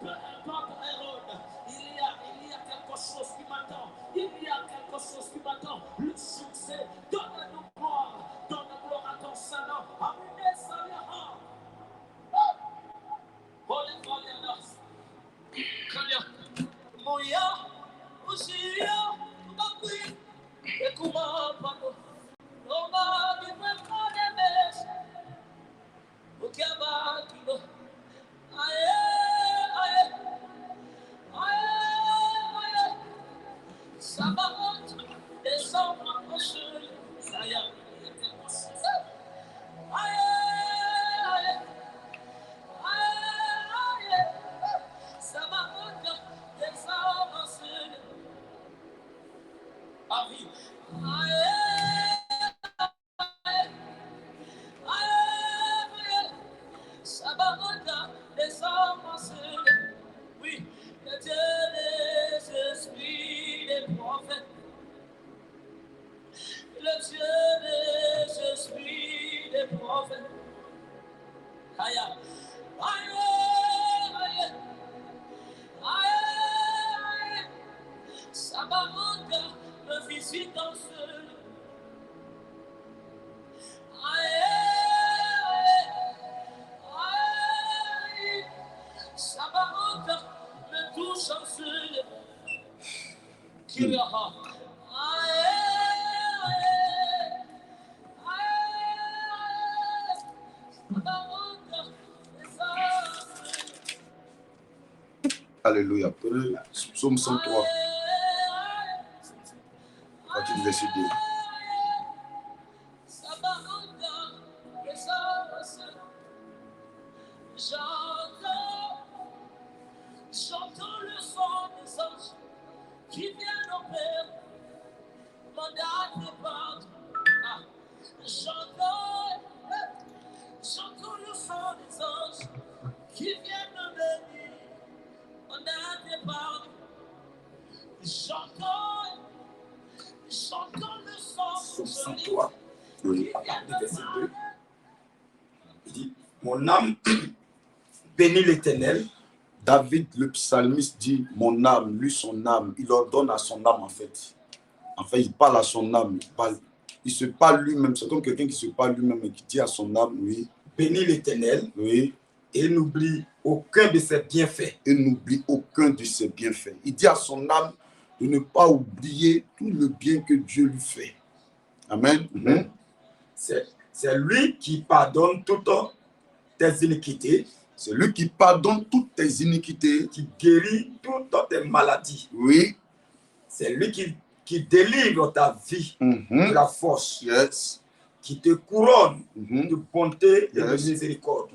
peu importe Hérode, il y a quelque chose qui m'attend. Il y a quelque chose qui m'attend. Le succès, donne-nous gloire à ton Saint-Nom. Amen, Salia. Holy Falianas. Kanya. Moya, Ushia, Bakui, Ekuma, Pano. Oma, Gimama, Nemes. Ukiaba, Kilo. Aye. Sabaoth, descends en ceux, Saya. Aye. Sabaoth, descends en ceux. Avis. Sabaoth, descends en ceux. Oui, le Dieu des esprits des prophètes. Le Dieu des esprits des prophètes. Aïe, aïe, aïe, Sabaoth me visite en seul. Aïe, Sabaoth me touche en seul. Kiraha. Alléluia. Psaume 103. Partie du verset 2. J'entends le son des anges qui viennent au Père, mandat de pardon. J'entends le son des anges qui viennent me bénir, mandat de pardon. J'entends le son Psaume 103. Oui, à partir du verset 2. Il dit, mon âme bénit l'Éternel. David, le psalmiste, dit, mon âme, lui, son âme, il ordonne à son âme, en fait. Enfin, il parle à son âme, il se parle lui-même. C'est comme quelqu'un qui se parle lui-même et qui dit à son âme, oui. Bénis l'Éternel, oui. Et n'oublie aucun de ses bienfaits. Et n'oublie aucun de ses bienfaits. Il dit à son âme de ne pas oublier tout le bien que Dieu lui fait. Amen. Mm-hmm. C'est lui qui pardonne toutes tes iniquités. C'est lui qui pardonne toutes tes iniquités. Qui guérit toutes tes maladies. Oui. C'est lui qui délivre ta vie de la force. Yes. Qui te couronne de bonté et de miséricorde.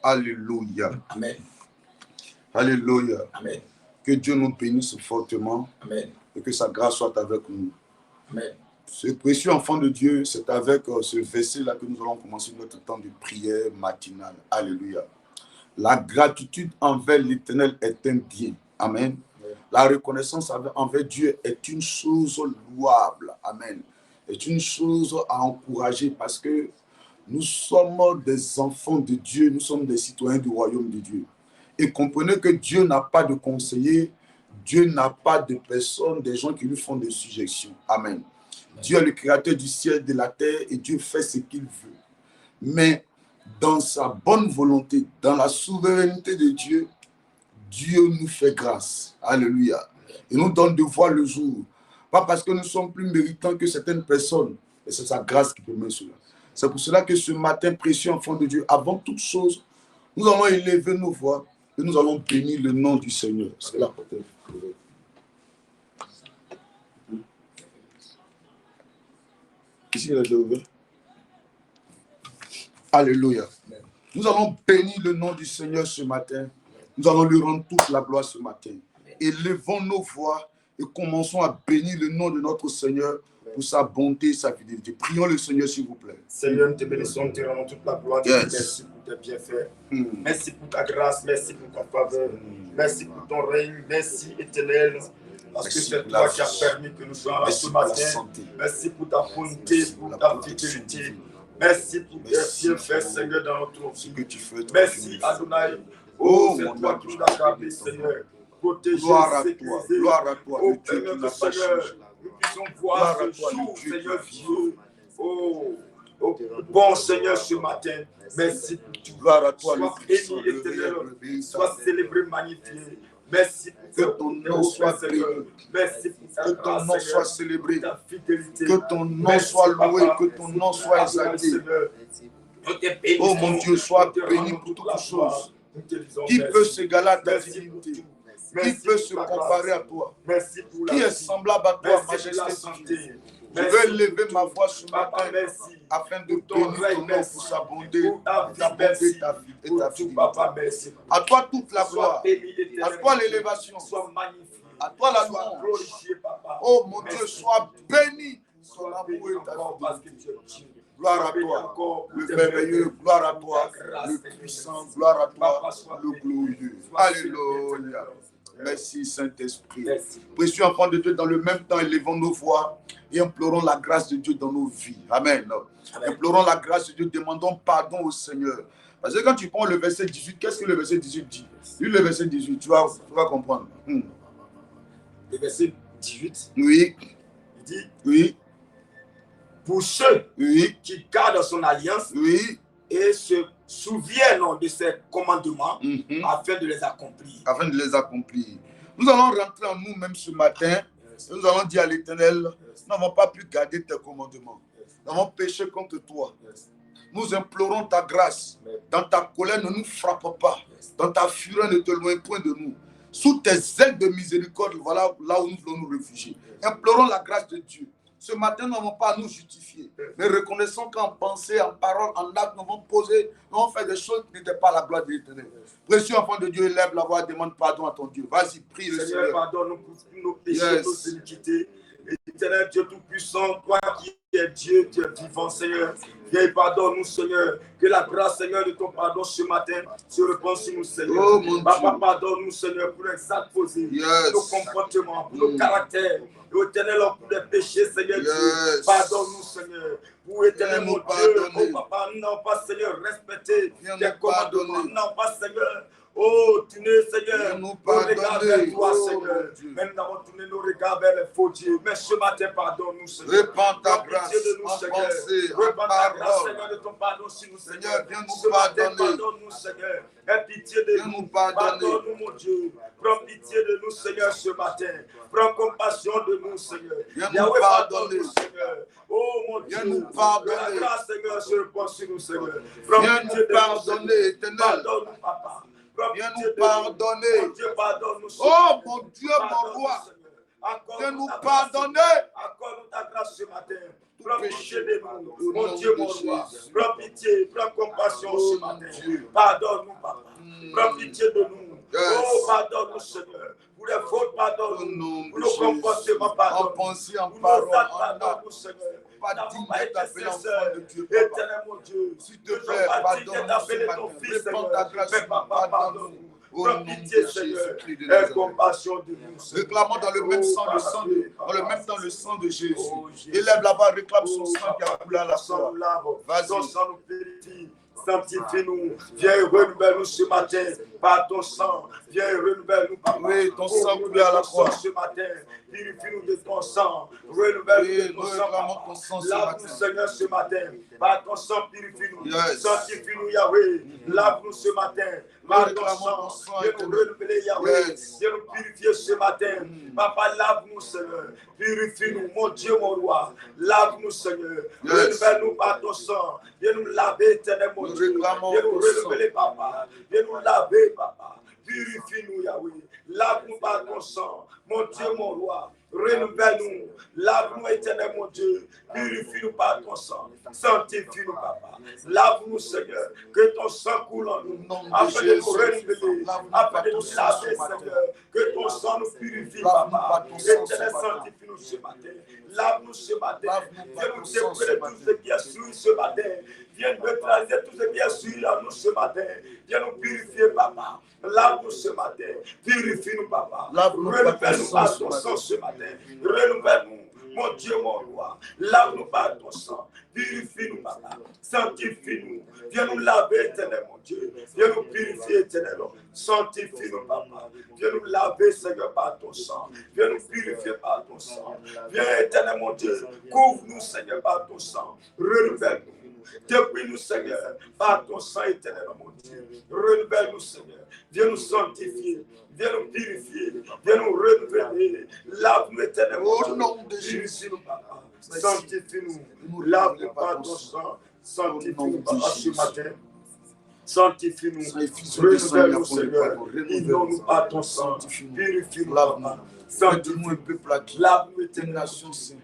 Alléluia. Amen. Alléluia. Amen. Que Dieu nous bénisse fortement. Amen. Et que sa grâce soit avec nous. Amen. Ce précieux enfant de Dieu, c'est avec ce verset-là que nous allons commencer notre temps de prière matinale. Alléluia. La gratitude envers l'Éternel est un bien. Amen. La reconnaissance envers Dieu est une chose louable. Amen. Est une chose à encourager parce que nous sommes des enfants de Dieu, nous sommes des citoyens du royaume de Dieu. Et comprenez que Dieu n'a pas de conseillers, Dieu n'a pas de personnes, des gens qui lui font des suggestions. Amen. Dieu est le créateur du ciel et de la terre et Dieu fait ce qu'il veut. Mais dans sa bonne volonté, dans la souveraineté de Dieu, Dieu nous fait grâce. Alléluia. Il nous donne de voir le jour. Pas parce que nous sommes plus méritants que certaines personnes, mais c'est sa grâce qui permet cela. C'est pour cela que ce matin, précieux enfant de Dieu, avant toute chose, nous allons élever nos voix et nous allons bénir le nom du Seigneur. C'est la portée. Ici, il est ouvert. Alléluia. Nous allons bénir le nom du Seigneur ce matin. Nous allons lui rendre toute la gloire ce matin. Élevons nos voix et commençons à bénir le nom de notre Seigneur pour sa bonté et sa fidélité. Prions le Seigneur, s'il vous plaît. Seigneur, nous te bénissons, nous te rendons toute la gloire. Merci pour tes bienfaits. Merci pour ta grâce. Merci pour ta faveur. Merci pour ton règne. Merci, Éternel. Parce que c'est toi qui as permis que nous soyons là ce matin. Merci pour ta bonté, pour ta fidélité. Merci pour tes bienfaits, Seigneur, dans notre vie. Merci, Adonai, Oh, mon c'est toi âme, qui je nous as t'appelle gardés, ton nom. Seigneur. Protéger, Gloire à toi, sécuriser. gloire à toi, Oh, le Dieu Père qui n'a notre pas Seigneur, changé. nous puissions voir Gloire à ce toi, le jour, Dieu Seigneur qui est Dieu. Oh, bon Seigneur, ce matin, merci pour tout. Gloire à toi, le Sois puissant, béni, le éternel, réel, sois célébré, magnifié. Merci pour que ton nom soit Seigneur. béni. Merci pour ta Que ton grâce, nom Seigneur, soit célébré. pour ta fidélité. Que ton nom Merci, soit loué, Papa, que ton nom soit exalté. Seigneur. Nous te bénissons. Oh mon Dieu, sois Nous te béni rendons pour toute toutes la choses. gloire. Nous te disons Qui merci. peut s'égaler à ta Merci pour divinité? tout. Qui Merci peut pour se ta comparer grâce. à toi? Merci pour la Qui est vie. semblable à toi, Merci pour la majesté santé. divine? Je Merci vais lever pour ma tout. voix ce Papa, matin merci. afin de Pour ton bénir règne, ton nom merci. pour sa bonté, Pour ta vie, ta bonté, merci. ta Pour tout, fidélité. Papa, merci. À toi toute la Sois gloire, béni, éternel. à toi l'élévation, Sois magnifié. à toi la Sois louange. glorifié, Papa. Oh mon Merci. Dieu, sois béni. Son Sois amour béni et ta encore parce que fidélité. tu es Dieu. Gloire Sois à béni toi, encore pour le tes merveilleux, merveilles. gloire à toi, Ta grâce, le Seigneur. puissant, gloire à toi, Papa, sois le béni. glorieux. Sois Alléluia. célébré. Merci Saint-Esprit. Merci. Précieux enfant de Dieu, dans le même temps, élevons nos voix et implorons la grâce de Dieu dans nos vies. Amen. Amen. Implorons la grâce de Dieu, demandons pardon au Seigneur. Parce que quand tu prends le verset 18, qu'est-ce que le verset 18 dit? Lis le verset 18, tu vas comprendre. Le verset 18, Oui, il dit, oui, pour ceux oui, qui gardent son alliance oui. et se souviennent de ses commandements Mhm. afin de les accomplir. Afin de les accomplir. Nous allons rentrer en nous-mêmes ce matin. Et nous allons dire à l'Éternel, nous n'avons pas pu garder tes commandements. Nous avons péché contre toi. Nous implorons ta grâce. Dans ta colère, ne nous frappe pas. Dans ta fureur, ne te loin point de nous. Sous tes ailes de miséricorde, voilà là où nous voulons nous réfugier. Implorons la grâce de Dieu. Ce matin, nous n'avons pas à nous justifier. Mais reconnaissons qu'en pensée, en parole, en acte, nous avons posé, nous avons fait des choses qui n'étaient pas la gloire de l'Éternel. Précieux enfant de Dieu, élève la voix, demande pardon à ton Dieu. Vas-y, prie le Seigneur, Seigneur. pardonne-nous pour nos péchés, Yes. nos iniquités. Éternel Dieu Tout-Puissant, toi qui es Dieu, tu es vivant, Seigneur. Viens et pardonne-nous, Seigneur. Que la grâce, Seigneur, de ton pardon ce matin se répand sur nous, Seigneur. Oh, mon Papa, Dieu. pardonne-nous, Seigneur, pour les actes posés, Yes. nos comportements, pour nos caractères. Et éternel, pour les péchés, Seigneur Dieu. Yes. Pardonne-nous, Seigneur. Pour éternel, Viens mon nous Dieu. pardonner. Oh, Papa, nous n'avons pas, Seigneur, respecté Viens tes nous commandements. pardonner. Nous n'avons pas, Seigneur. Oh, tournez, Seigneur, Viens nous nos regards pardonner. vers toi, Oh, Seigneur. mon Dieu. Mais nous avons tourné nos regards vers les faux dieux. Mais ce matin, pardonne-nous, Seigneur. Répands ta Prends grâce pitié de nous, en Seigneur. pensée, en Répands ta grâce, parole. Seigneur, de ton pardon sur nous, Seigneur. Seigneur, viens nous Ce matin, pardonner. pardonne-nous, Seigneur. Aie pitié de Viens nous. nous pardonner. Pardonne-nous, mon Dieu. Prends pitié de nous, Seigneur, ce matin. Prends compassion de nous, Seigneur. Viens nous Yahweh, pardonner. pardonne-nous, Seigneur. Oh, mon Dieu. Viens nous pardonner. Que la grâce, Seigneur, se répand sur nous, Seigneur. Prends Viens pitié nous de pardonner, Seigneur. Éternel. Pardonne-nous, Papa. Prends Viens pitié nous de pardonner. Mon Dieu, pardonne-nous. Oh, mon Dieu, mon Pardonne-nous, roi. Seigneur. Accorde-nous Viens nous ta grâce. pardonner. Accorde-nous ta grâce ce matin. Tout Prends péché. pitié de nous. Au Mon nom Dieu, de mon roi. Jésus. Prends pitié, prends compassion Oh, ce mon matin. Dieu. Pardonne-nous, Papa. Prends pitié de nous. Yes. Oh, pardonne-nous, Seigneur. Pour les fautes, Au pardonne-nous. nom Pour de nos Jésus. comportements, En pardonne-nous. pensée, en Pour nos parole, actes, en pardonne-nous, acte. Seigneur. Pas Nous n'avons digne pas de été t'appeler enfant sincères. de Dieu, Papa. Éternel, mon Dieu. S'il te Nous ne sommes plaît, pas dignes pardonne-nous ce d'appeler matin. ton fils, Répands Seigneur. ta grâce Mais sur nous. Papa, Pardonne-nous. pardonne-nous. Au Prends nom pitié, de Seigneur. Jésus-Christ de Aie Nazareth. compassion de nous, Seigneur. Réclamons dans le même Oh, sang le sang de, Papa, dans le même temps le sang de Jésus. Oh, Jésus. Élève là-bas, réclame son Oh, sang qui a Papa, coulé à la ton sang croix. nous lave. Vas-y. Ton sang nous purifie. Sanctifie-nous. Viens et renouvelle-nous ce matin par ton sang. Viens et renouvelle-nous, Papa. Oui, ton sang Ouvre-nous coulé à la ton croix. sang ce matin. Purifie-nous de ton sang. Renouvelle-nous Oui, de ton nous sang, réclamons Papa. ton sang ce Lave-nous, matin. Seigneur, ce matin. Par ton sang, purifie-nous. Yes. Sanctifie-nous, Yahweh. Lave-nous ce matin. Par ton réclamons sang. ton sang, Viens nous éternel. renouveler, Yahweh. Yes. Viens nous purifier ce matin. Papa, lave-nous, Seigneur. Purifie-nous, mon Dieu, mon roi. Lave-nous, Seigneur. Yes. Renouvelle-nous par ton sang. Viens nous laver, éternel, mon Nous Dieu. réclamons Viens nous ton sang. renouveler, Papa. Viens nous laver, Papa. Purifie-nous, Yahweh. Lave-nous par ton sang. Mon Dieu, mon roi. Renouvelle-nous. Lave-nous, éternel, mon Dieu. Purifie-nous par ton sang. Sanctifie-nous, Papa. Lave-nous, Seigneur. Que ton sang coule en nous. Nom de Afin de Jésus. nous renouveler. Lave-nous Afin par de ton nous sang laver, ce matin. Seigneur. Que ton sang nous purifie, Lave-nous Papa. par ton sang ce Éternel, matin. sanctifie-nous ce matin. Lave-nous ce matin. Lave-nous par Viens ton nous sang ce dépouiller de matin. tout ce qui est souillé ce matin. Viens neutraliser tout ce qui est souillé en nous ce matin. Viens nous purifier, Papa. Lave-nous ce matin. Purifie-nous, Papa. Lave-nous par ton Renouvelle-nous sang par ce ton matin. sang ce matin. Renouvelle-nous. Mon Dieu, mon roi, lave-nous par ton sang. Purifie-nous, Papa. Sanctifie-nous. Viens nous laver, éternel mon Dieu. Viens nous purifier, éternel. Sanctifie-nous, papa. Viens nous laver, Seigneur, par ton sang. Viens nous purifier par ton sang. Viens, éternel mon Dieu. Couvre-nous, Seigneur, par ton sang. Renouvelle-nous. Depuis-nous, Seigneur, par ton sang éternel, mon Dieu. Renouvelle-nous, Seigneur. Viens nous sanctifier. Viens nous purifier. Viens nous renouveler. Lave-nous, éternel, Au nom de Jésus. Papa. Sanctifie-nous. Lave-nous par ton sang. Sanctifie-nous, Papa, ce matin. Sanctifie-nous. Renouvelle-nous, Seigneur. Inonde-nous par ton sang. Purifie-nous, Papa. Sanctifie-nous un peuple acquis. Lave-nous, Une éternel. nation sainte.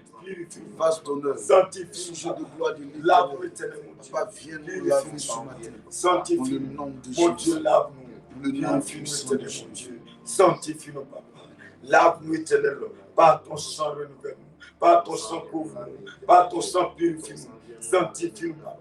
Vaste d'honneur. Sanctifie-nous, Sujet de gloire de lave-nous, éternel, mon Dieu. Papa, viens nous laver ce matin. Sanctifie-nous. Dans le nom de Mon Jésus. Dieu, lave-nous. Le nom Purifie-nous, éternel, mon Dieu. Sanctifie-nous, Papa. Lave-nous, éternel. Par ton sang, renouvelle-nous. Par ton sang, couvre-nous. Par ton sang, purifie-nous. Sanctifie-nous, Papa.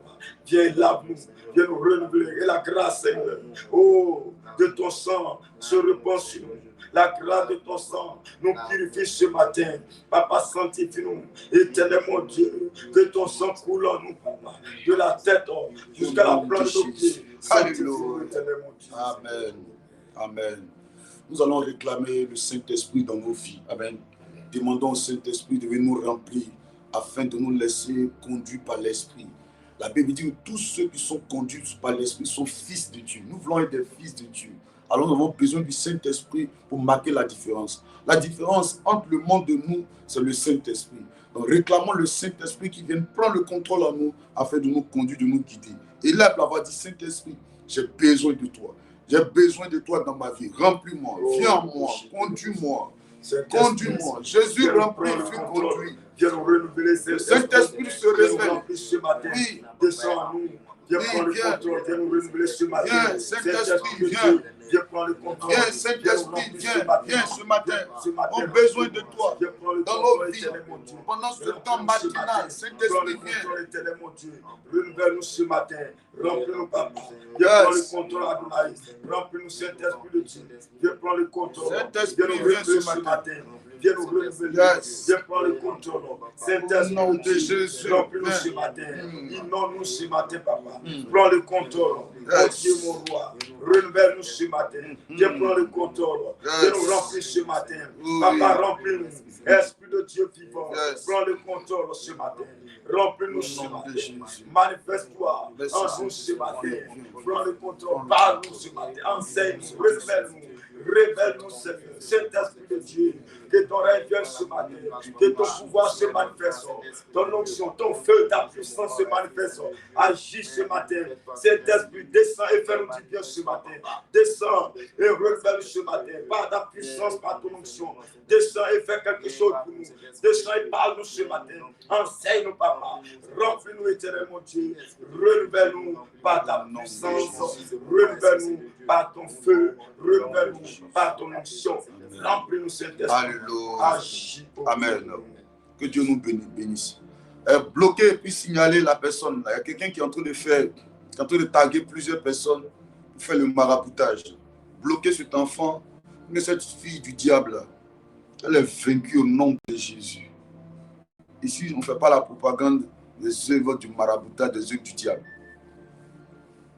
Viens, lave-nous. Viens nous renouveler. Et la grâce, Seigneur, oh, de ton sang se répand sur nous. La grâce de ton sang nous purifie ce matin. Papa, sanctifie-nous. Éternel, mon Dieu, que ton sang coule en nous, Papa. De la tête jusqu'à la plante de nos pieds. Sanctifie-nous, éternel, mon Dieu. Amen. Amen. Nous allons réclamer le Saint-Esprit dans nos vies. Amen. Demandons au Saint-Esprit de venir nous remplir afin de nous laisser conduire par l'Esprit. La Bible dit que tous ceux qui sont conduits par l'Esprit sont fils de Dieu. Nous voulons être des fils de Dieu. Alors nous avons besoin du Saint-Esprit pour marquer la différence. La différence entre le monde de nous, c'est le Saint-Esprit. Donc réclamons le Saint-Esprit qui vienne prendre le contrôle en nous afin de nous conduire, de nous guider. Et là, pour avoir dit Saint-Esprit, j'ai besoin de toi. J'ai besoin de toi dans ma vie. Remplis-moi, viens en moi, conduis-moi. Conduis-moi. Jésus remplit, fut conduit. Viens nous renouveler. Saint-Esprit se révèle. Ce matin. Oui. Descends en nous. Viens prendre le contrôle. Viens nous renouveler ce matin. Viens, Saint-Esprit, viens. Viens prendre le contrôle. Viens, Saint-Esprit, viens ce matin. On a besoin de toi dans nos vies. Pendant ce temps matinal, Saint-Esprit, viens. Renouvelle-nous ce matin. Remplis-nous, Papa. Viens prendre le contrôle, Adonai. Remplis-nous, Saint-Esprit de Dieu. Viens prendre le contrôle. Saint-Esprit, Viens nous viens renouveler ce ce matin. matin. Viens nous renouveler. Yes. Viens prendre le contrôle. Saint-Esprit Au nom de Jésus. remplis-nous ce matin. Inonde-nous ce matin, Papa. Prends le contrôle. Oh Dieu, mon roi. Renouvelle-nous ce matin. Viens prendre le contrôle. Viens nous remplir ce matin. Papa, remplis-nous. Esprit de Dieu vivant. Prends le contrôle ce matin. Remplis-nous ce matin. Manifeste-toi en nous ce matin. Prends le contrôle. Parle-nous ce matin. Enseigne-nous. Révèle-nous. Révèle-nous, Seigneur. Saint-Esprit de Dieu, que ton règne vienne ce matin, que ton pouvoir se manifeste, ton onction, ton feu, ta puissance se manifeste. Agis ce matin. Saint-Esprit, descends et fais-nous du bien ce matin. Descends et révèle ce matin, par ta puissance, par ton onction. Descends et fais quelque chose pour nous. Descends et parle-nous ce matin. Enseigne-nous, Papa. Remplis-nous, éternel, mon Dieu. Renouvelle-nous par ta puissance. Renouvelle-nous par ton feu. Renouvelle-nous par ton onction. Remplis-nous, Saint-Esprit. Alléluia. Amen. Que Dieu nous bénisse. Bloquer et puis signaler la personne. Il y a quelqu'un qui est en train de faire, qui est en train de taguer plusieurs personnes pour faire le maraboutage. Bloquer cet enfant, mais cette fille du diable, elle est vaincue au nom de Jésus. Ici, on ne fait pas la propagande des œuvres du maraboutage, des œuvres du diable.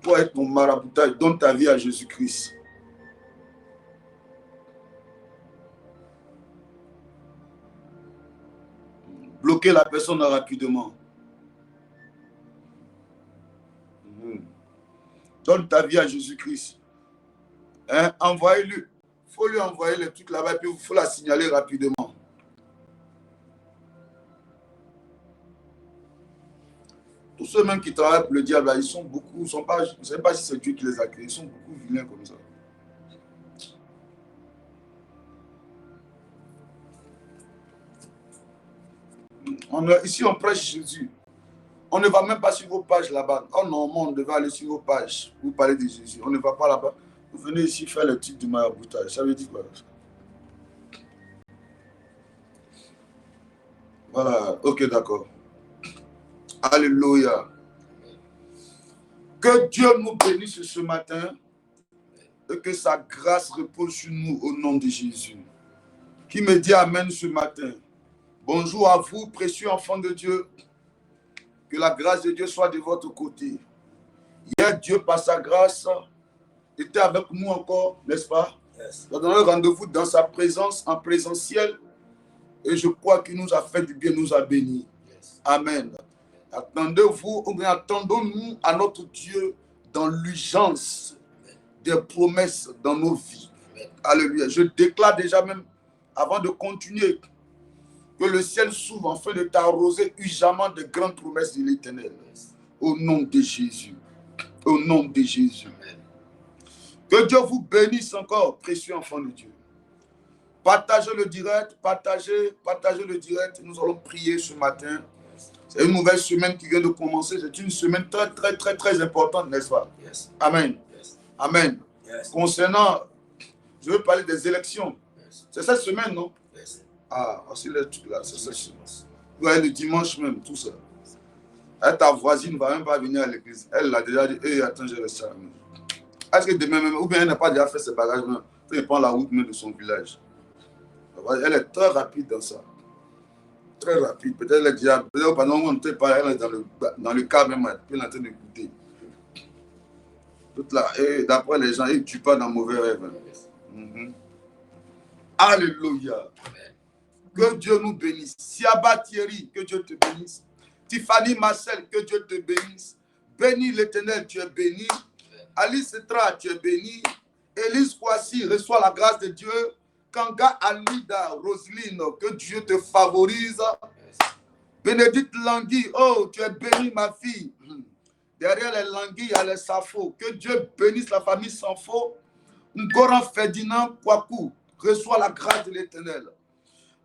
Toi, être ton maraboutage, donne ta vie à Jésus-Christ. Bloquer la personne rapidement. Donne ta vie à Jésus-Christ. Hein? Envoyez-lui. Il faut lui envoyer les trucs là-bas et puis il faut la signaler rapidement. Tous ceux même qui travaillent pour le diable, là, ils sont beaucoup, ils sont pas, je ne sais pas si c'est Dieu qui les a créés, ils sont beaucoup vilains comme ça. Ici, on prêche Jésus. On ne va même pas sur vos pages là-bas. Oh non, on devait aller sur vos pages. Vous parlez de Jésus. On ne va pas là-bas. Vous venez ici faire le truc du maraboutage. Ça veut dire quoi? Voilà. Ok, d'accord. Alléluia. Que Dieu nous bénisse ce matin et que sa grâce repose sur nous au nom de Jésus. Qui me dit Amen ce matin? Bonjour à vous, précieux enfants de Dieu. Que la grâce de Dieu soit de votre côté. Hier, Dieu, par sa grâce, était avec nous encore, n'est-ce pas? Yes. Nous avons un rendez-vous dans sa présence, en présentiel. Et je crois qu'il nous a fait du bien, nous a bénis. Yes. Amen. Attendez-vous, ou bien attendons-nous à notre Dieu dans l'urgence des promesses dans nos vies. Amen. Alléluia. Je déclare déjà même, avant de continuer, que le ciel s'ouvre afin de t'arroser urgemment de grandes promesses de l'Éternel. Yes. Au nom de Jésus. Au nom de Jésus. Amen. Que Dieu vous bénisse encore, précieux enfants de Dieu. Partagez le direct, partagez le direct. Nous allons prier ce matin. C'est une nouvelle semaine qui vient de commencer. C'est une semaine très, très, très, très importante, n'est-ce pas? Yes. Amen. Yes. Amen. Yes. Concernant, je veux parler des élections. Yes. C'est cette semaine, non? Yes. Ah, aussi les trucs là, c'est cette semaine. Ouais, le dimanche même, tout ça. Et ta voisine ne va même pas venir à l'église. Elle l'a déjà dit, hey, attends, je reste à la maison. Est-ce que demain même, ou bien elle n'a pas déjà fait ses bagages, elle prend la route même de son village. Elle est très rapide dans ça. Très rapide. Peut-être elle est déjà, peut-être pendant qu'on ne pas, elle est dans le cas même, elle est en train d'écouter. Toute là, et d'après les gens, ils ne tuent pas dans mauvais rêve. Alléluia. Que Dieu nous bénisse. Siaba Thierry, que Dieu te bénisse. Tiffany Marcel, que Dieu te bénisse. Bénis l'Éternel, tu es béni. Alice Tra, tu es béni. Élise Kwasi, reçois la grâce de Dieu. Kanga Alida, Roselyne, que Dieu te favorise. Bénédicte Langui, oh, tu es bénie, ma fille. Derrière les Langui, il y a les Safo. Que Dieu bénisse la famille Sanfo. Ngoran Ferdinand Kwaku, reçois la grâce de l'Éternel.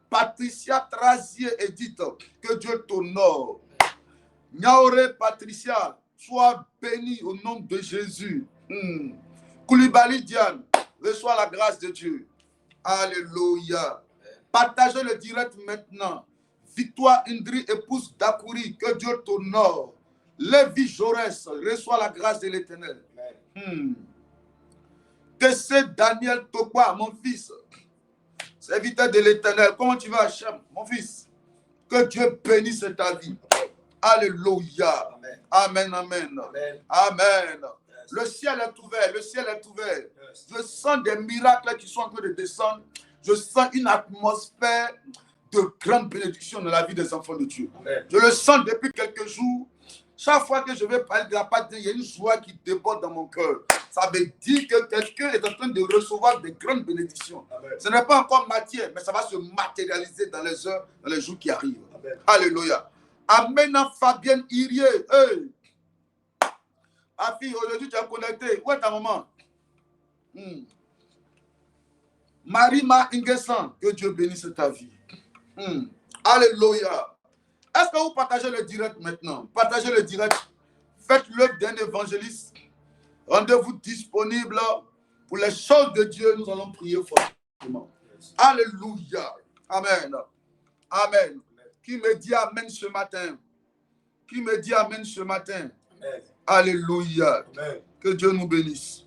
Patricia Trazier Edith, que Dieu t'honore. Nyaore Patricia, sois bénie au nom de Jésus. Koulibaly Diane, reçois la grâce de Dieu. Alléluia. Partagez le direct maintenant. Victoire Indri, épouse d'Akouri, que Dieu t'honore. Lévi Jaurès, reçois la grâce de l'Éternel. Tessé Daniel Tokwa, mon fils, serviteur de l'Éternel. Comment tu vas, Hachem, mon fils? Que Dieu bénisse ta vie. Alléluia. Amen, amen. Amen. Amen. Yes. Le ciel est ouvert, le ciel est ouvert. Yes. Je sens des miracles qui sont en train de descendre. Je sens une atmosphère de grande bénédiction dans la vie des enfants de Dieu. Amen. Je le sens depuis quelques jours. Chaque fois que je vais parler de la part de Dieu, il y a une joie qui déborde dans mon cœur. Ça veut dire que quelqu'un est en train de recevoir de grandes bénédictions. Amen. Ce n'est pas encore matière, mais ça va se matérialiser dans les heures, dans les jours qui arrivent. Amen. Alléluia. Amen. Fabienne Irier. Hey. Ma fille, aujourd'hui tu es connectée. Où est ta maman? Marima Ingesan, que Dieu bénisse ta vie. Alléluia. Est-ce que vous partagez le direct maintenant? Partagez le direct. Faites-le d'un évangéliste. Rendez-vous disponible pour les choses de Dieu. Nous allons prier fortement. Alléluia. Amen. Amen. Qui me dit amen ce matin? Qui me dit amen ce matin? Amen. Alléluia. Amen. Que Dieu nous bénisse.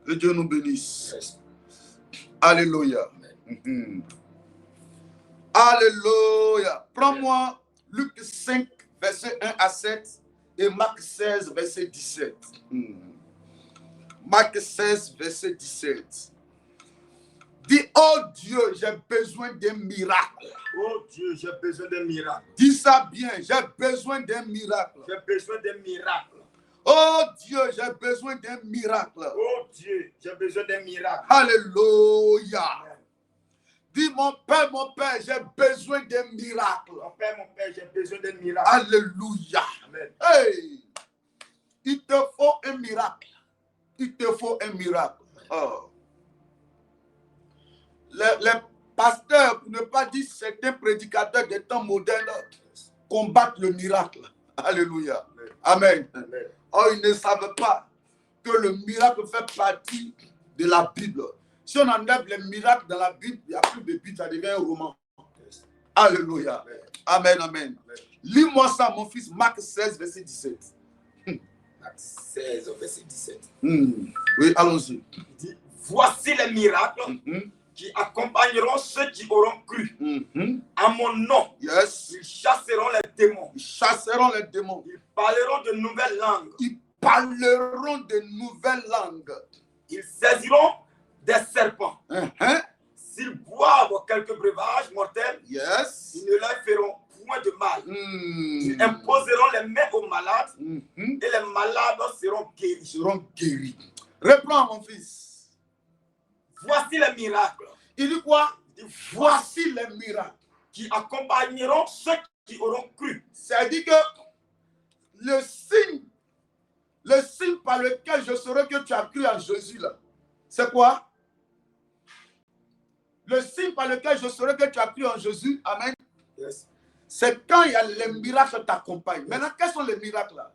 Que Dieu nous bénisse. Yes. Alléluia. Alléluia. Prends-moi Luc 5, verset 1 à 7 et Marc 16, verset 17. Marc 16, verset 17. Dis, oh Dieu, j'ai besoin d'un miracle. Oh Dieu, j'ai besoin d'un miracle. Dis ça bien, j'ai besoin d'un miracle. J'ai besoin d'un miracle. Oh Dieu, j'ai besoin d'un miracle. Oh Dieu, j'ai besoin d'un miracle. Alléluia. Dis, mon Père, j'ai besoin d'un miracle. Mon Père, j'ai besoin d'un miracle. Alléluia. Amen. Hey, il te faut un miracle. Il te faut un miracle. Oh. Les pasteurs, pour ne pas dire certains prédicateurs des temps modernes, combattent le miracle. Alléluia. Amen. Amen. Oh, ils ne savent pas que le miracle fait partie de la Bible. Si on enlève les miracles dans la Bible, il n'y a plus de Bible, ça devient un roman. Alléluia. Amen, amen. Lis-moi ça, mon fils, Marc 16, verset 17. Marc 16, verset 17. Oui, allons-y. Il dit, voici les miracles qui accompagneront ceux qui auront cru. À mon nom, Yes. ils chasseront les démons. Ils chasseront les démons. Ils parleront de nouvelles langues. Ils parleront de nouvelles langues. Ils saisiront des serpents. S'ils boivent quelques breuvages mortels, Yes. ils ne leur feront point de mal. Ils imposeront les mains aux malades et les malades seront guéris. Ils seront guéris. Reprends, mon fils. Voici les miracles. Il dit quoi? Il dit, voici les miracles qui accompagneront ceux qui auront cru. C'est-à-dire que le signe par lequel je saurai que tu as cru en Jésus, là, c'est quoi? Le signe par lequel je saurai que tu as cru en Jésus, amen, Yes. c'est quand il y a les miracles qui t'accompagnent. Maintenant, quels sont les miracles là?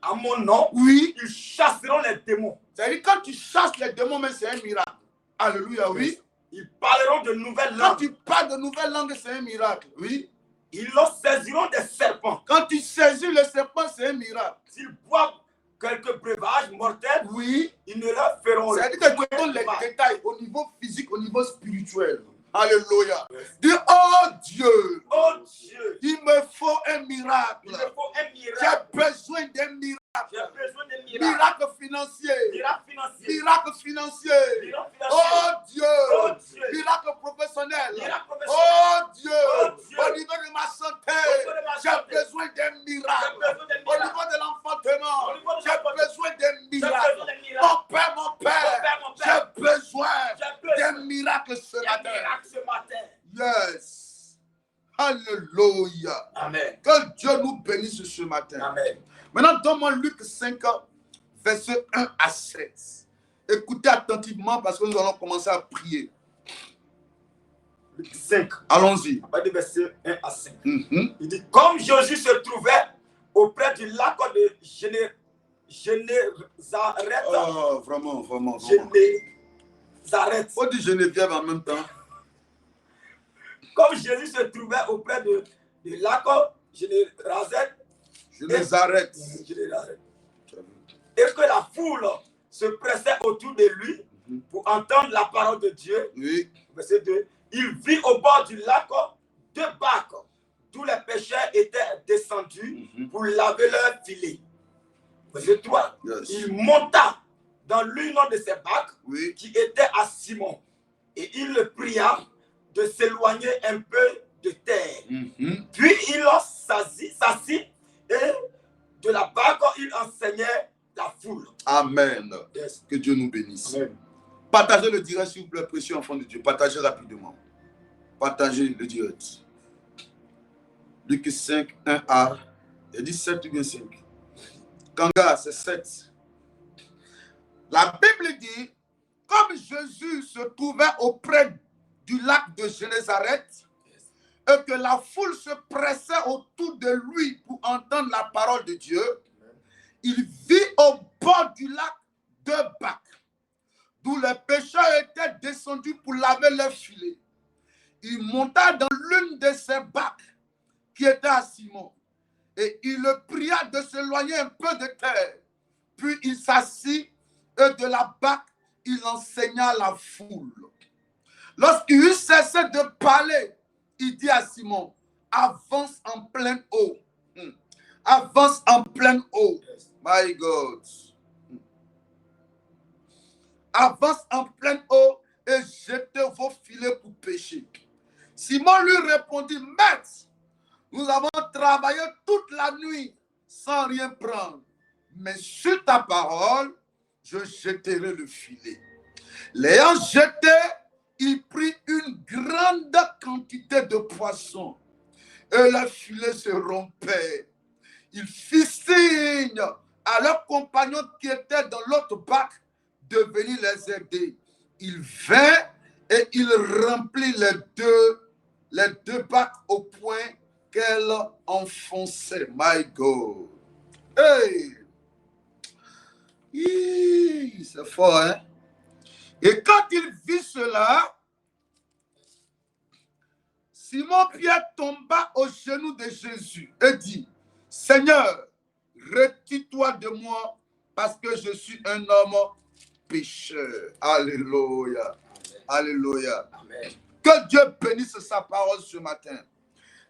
À mon nom, oui, ils chasseront les démons. C'est-à-dire quand tu chasses les démons, mais c'est un miracle. Alléluia, oui. Ils parleront de nouvelles Quand langues. tu parles de nouvelles langues, c'est un miracle, oui. Ils leur saisiront des serpents. Quand tu saisis le serpent, c'est un miracle. S'ils boivent quelques breuvages mortels, oui, ils ne leur feront c'est-à-dire que tu donnes les détails au niveau physique, au niveau spirituel. Alléluia. Dis, oh Dieu, oh Dieu, il me faut un miracle. Il me faut un miracle. J'ai besoin d'un miracle. J'ai besoin d'un miracle. Miracle financier. Miracle financier. Miracle financier. Miracle financier. Oh Dieu. Oh Dieu. Miracle professionnel. Miracle professionnel. Oh Dieu. Oh Dieu. Au niveau de ma santé, Au niveau de ma j'ai santé. besoin d'un miracle. J'ai besoin d'un Au miracle. niveau de l'enfantement, Au niveau de j'ai l'enfantement. besoin d'un J'ai miracle. besoin d'un miracle. Mon père, Mon père, j'ai besoin J'ai besoin d'un miracle ce d'un matin. miracle ce matin. Yes. Alléluia. Amen. Que Dieu nous bénisse ce matin. Amen. Maintenant, donne-moi Luc 5, versets 1 à 7. Écoutez attentivement parce que nous allons commencer à prier. Luc 5. Allons-y. On va dire verset 1 à 5. Mm-hmm. Il dit, comme Jésus se trouvait auprès du lac de Génézareth. Oh, vraiment. Génézareth. On dit Geneviève en même temps. Comme Jésus se trouvait auprès du lac Génézareth. Génézareth. Et que la foule se pressait autour de lui pour entendre la parole de Dieu. Oui. Verset 2. Il vit au bord du lac 2 bacs d'où les pêcheurs étaient descendus pour laver leurs filets. Verset 3. Yes. Il monta dans l'une de ces bacs qui était à Simon. Et il le pria de s'éloigner un peu de terre. Puis il s'assit et de la bague, il enseignait la foule. Amen. Yes. Que Dieu nous bénisse. Amen. Partagez le direct, s'il vous plaît, précieux enfant de Dieu. Partagez rapidement. Partagez le direct. Luc 5, 1a. Il dit 7 ou bien 5. Kanga, c'est 7. La Bible dit, comme Jésus se trouvait auprès du lac de Génézareth, et que la foule se pressait autour de lui pour entendre la parole de Dieu, il vit au bord du lac 2 bacs, d'où les pêcheurs étaient descendus pour laver leurs filets. Il monta dans l'une de ces bacs qui était à Simon, et il le pria de s'éloigner un peu de terre. Puis il s'assit, et de la bac, il enseigna la foule. Lorsqu'il eut cessé de parler, il dit à Simon, avance en pleine eau. Avance en pleine eau. My God. Avance en pleine eau et jetez vos filets pour pêcher. Simon lui répondit, Maître, nous avons travaillé toute la nuit sans rien prendre. Mais sur ta parole, je jetterai le filet. L'ayant jeté, il prit une grande quantité de poissons et le filet se rompait. Il fit signe à leurs compagnons qui étaient dans l'autre bac de venir les aider. Il vint et il remplit les deux bacs au point qu'elle enfonçait. My God. Hey! C'est fort, hein? Et quand il vit cela, Simon-Pierre tomba aux genoux de Jésus et dit, Seigneur, retire-toi de moi parce que je suis un homme pécheur. Alléluia. Alléluia. Amen. Que Dieu bénisse sa parole ce matin.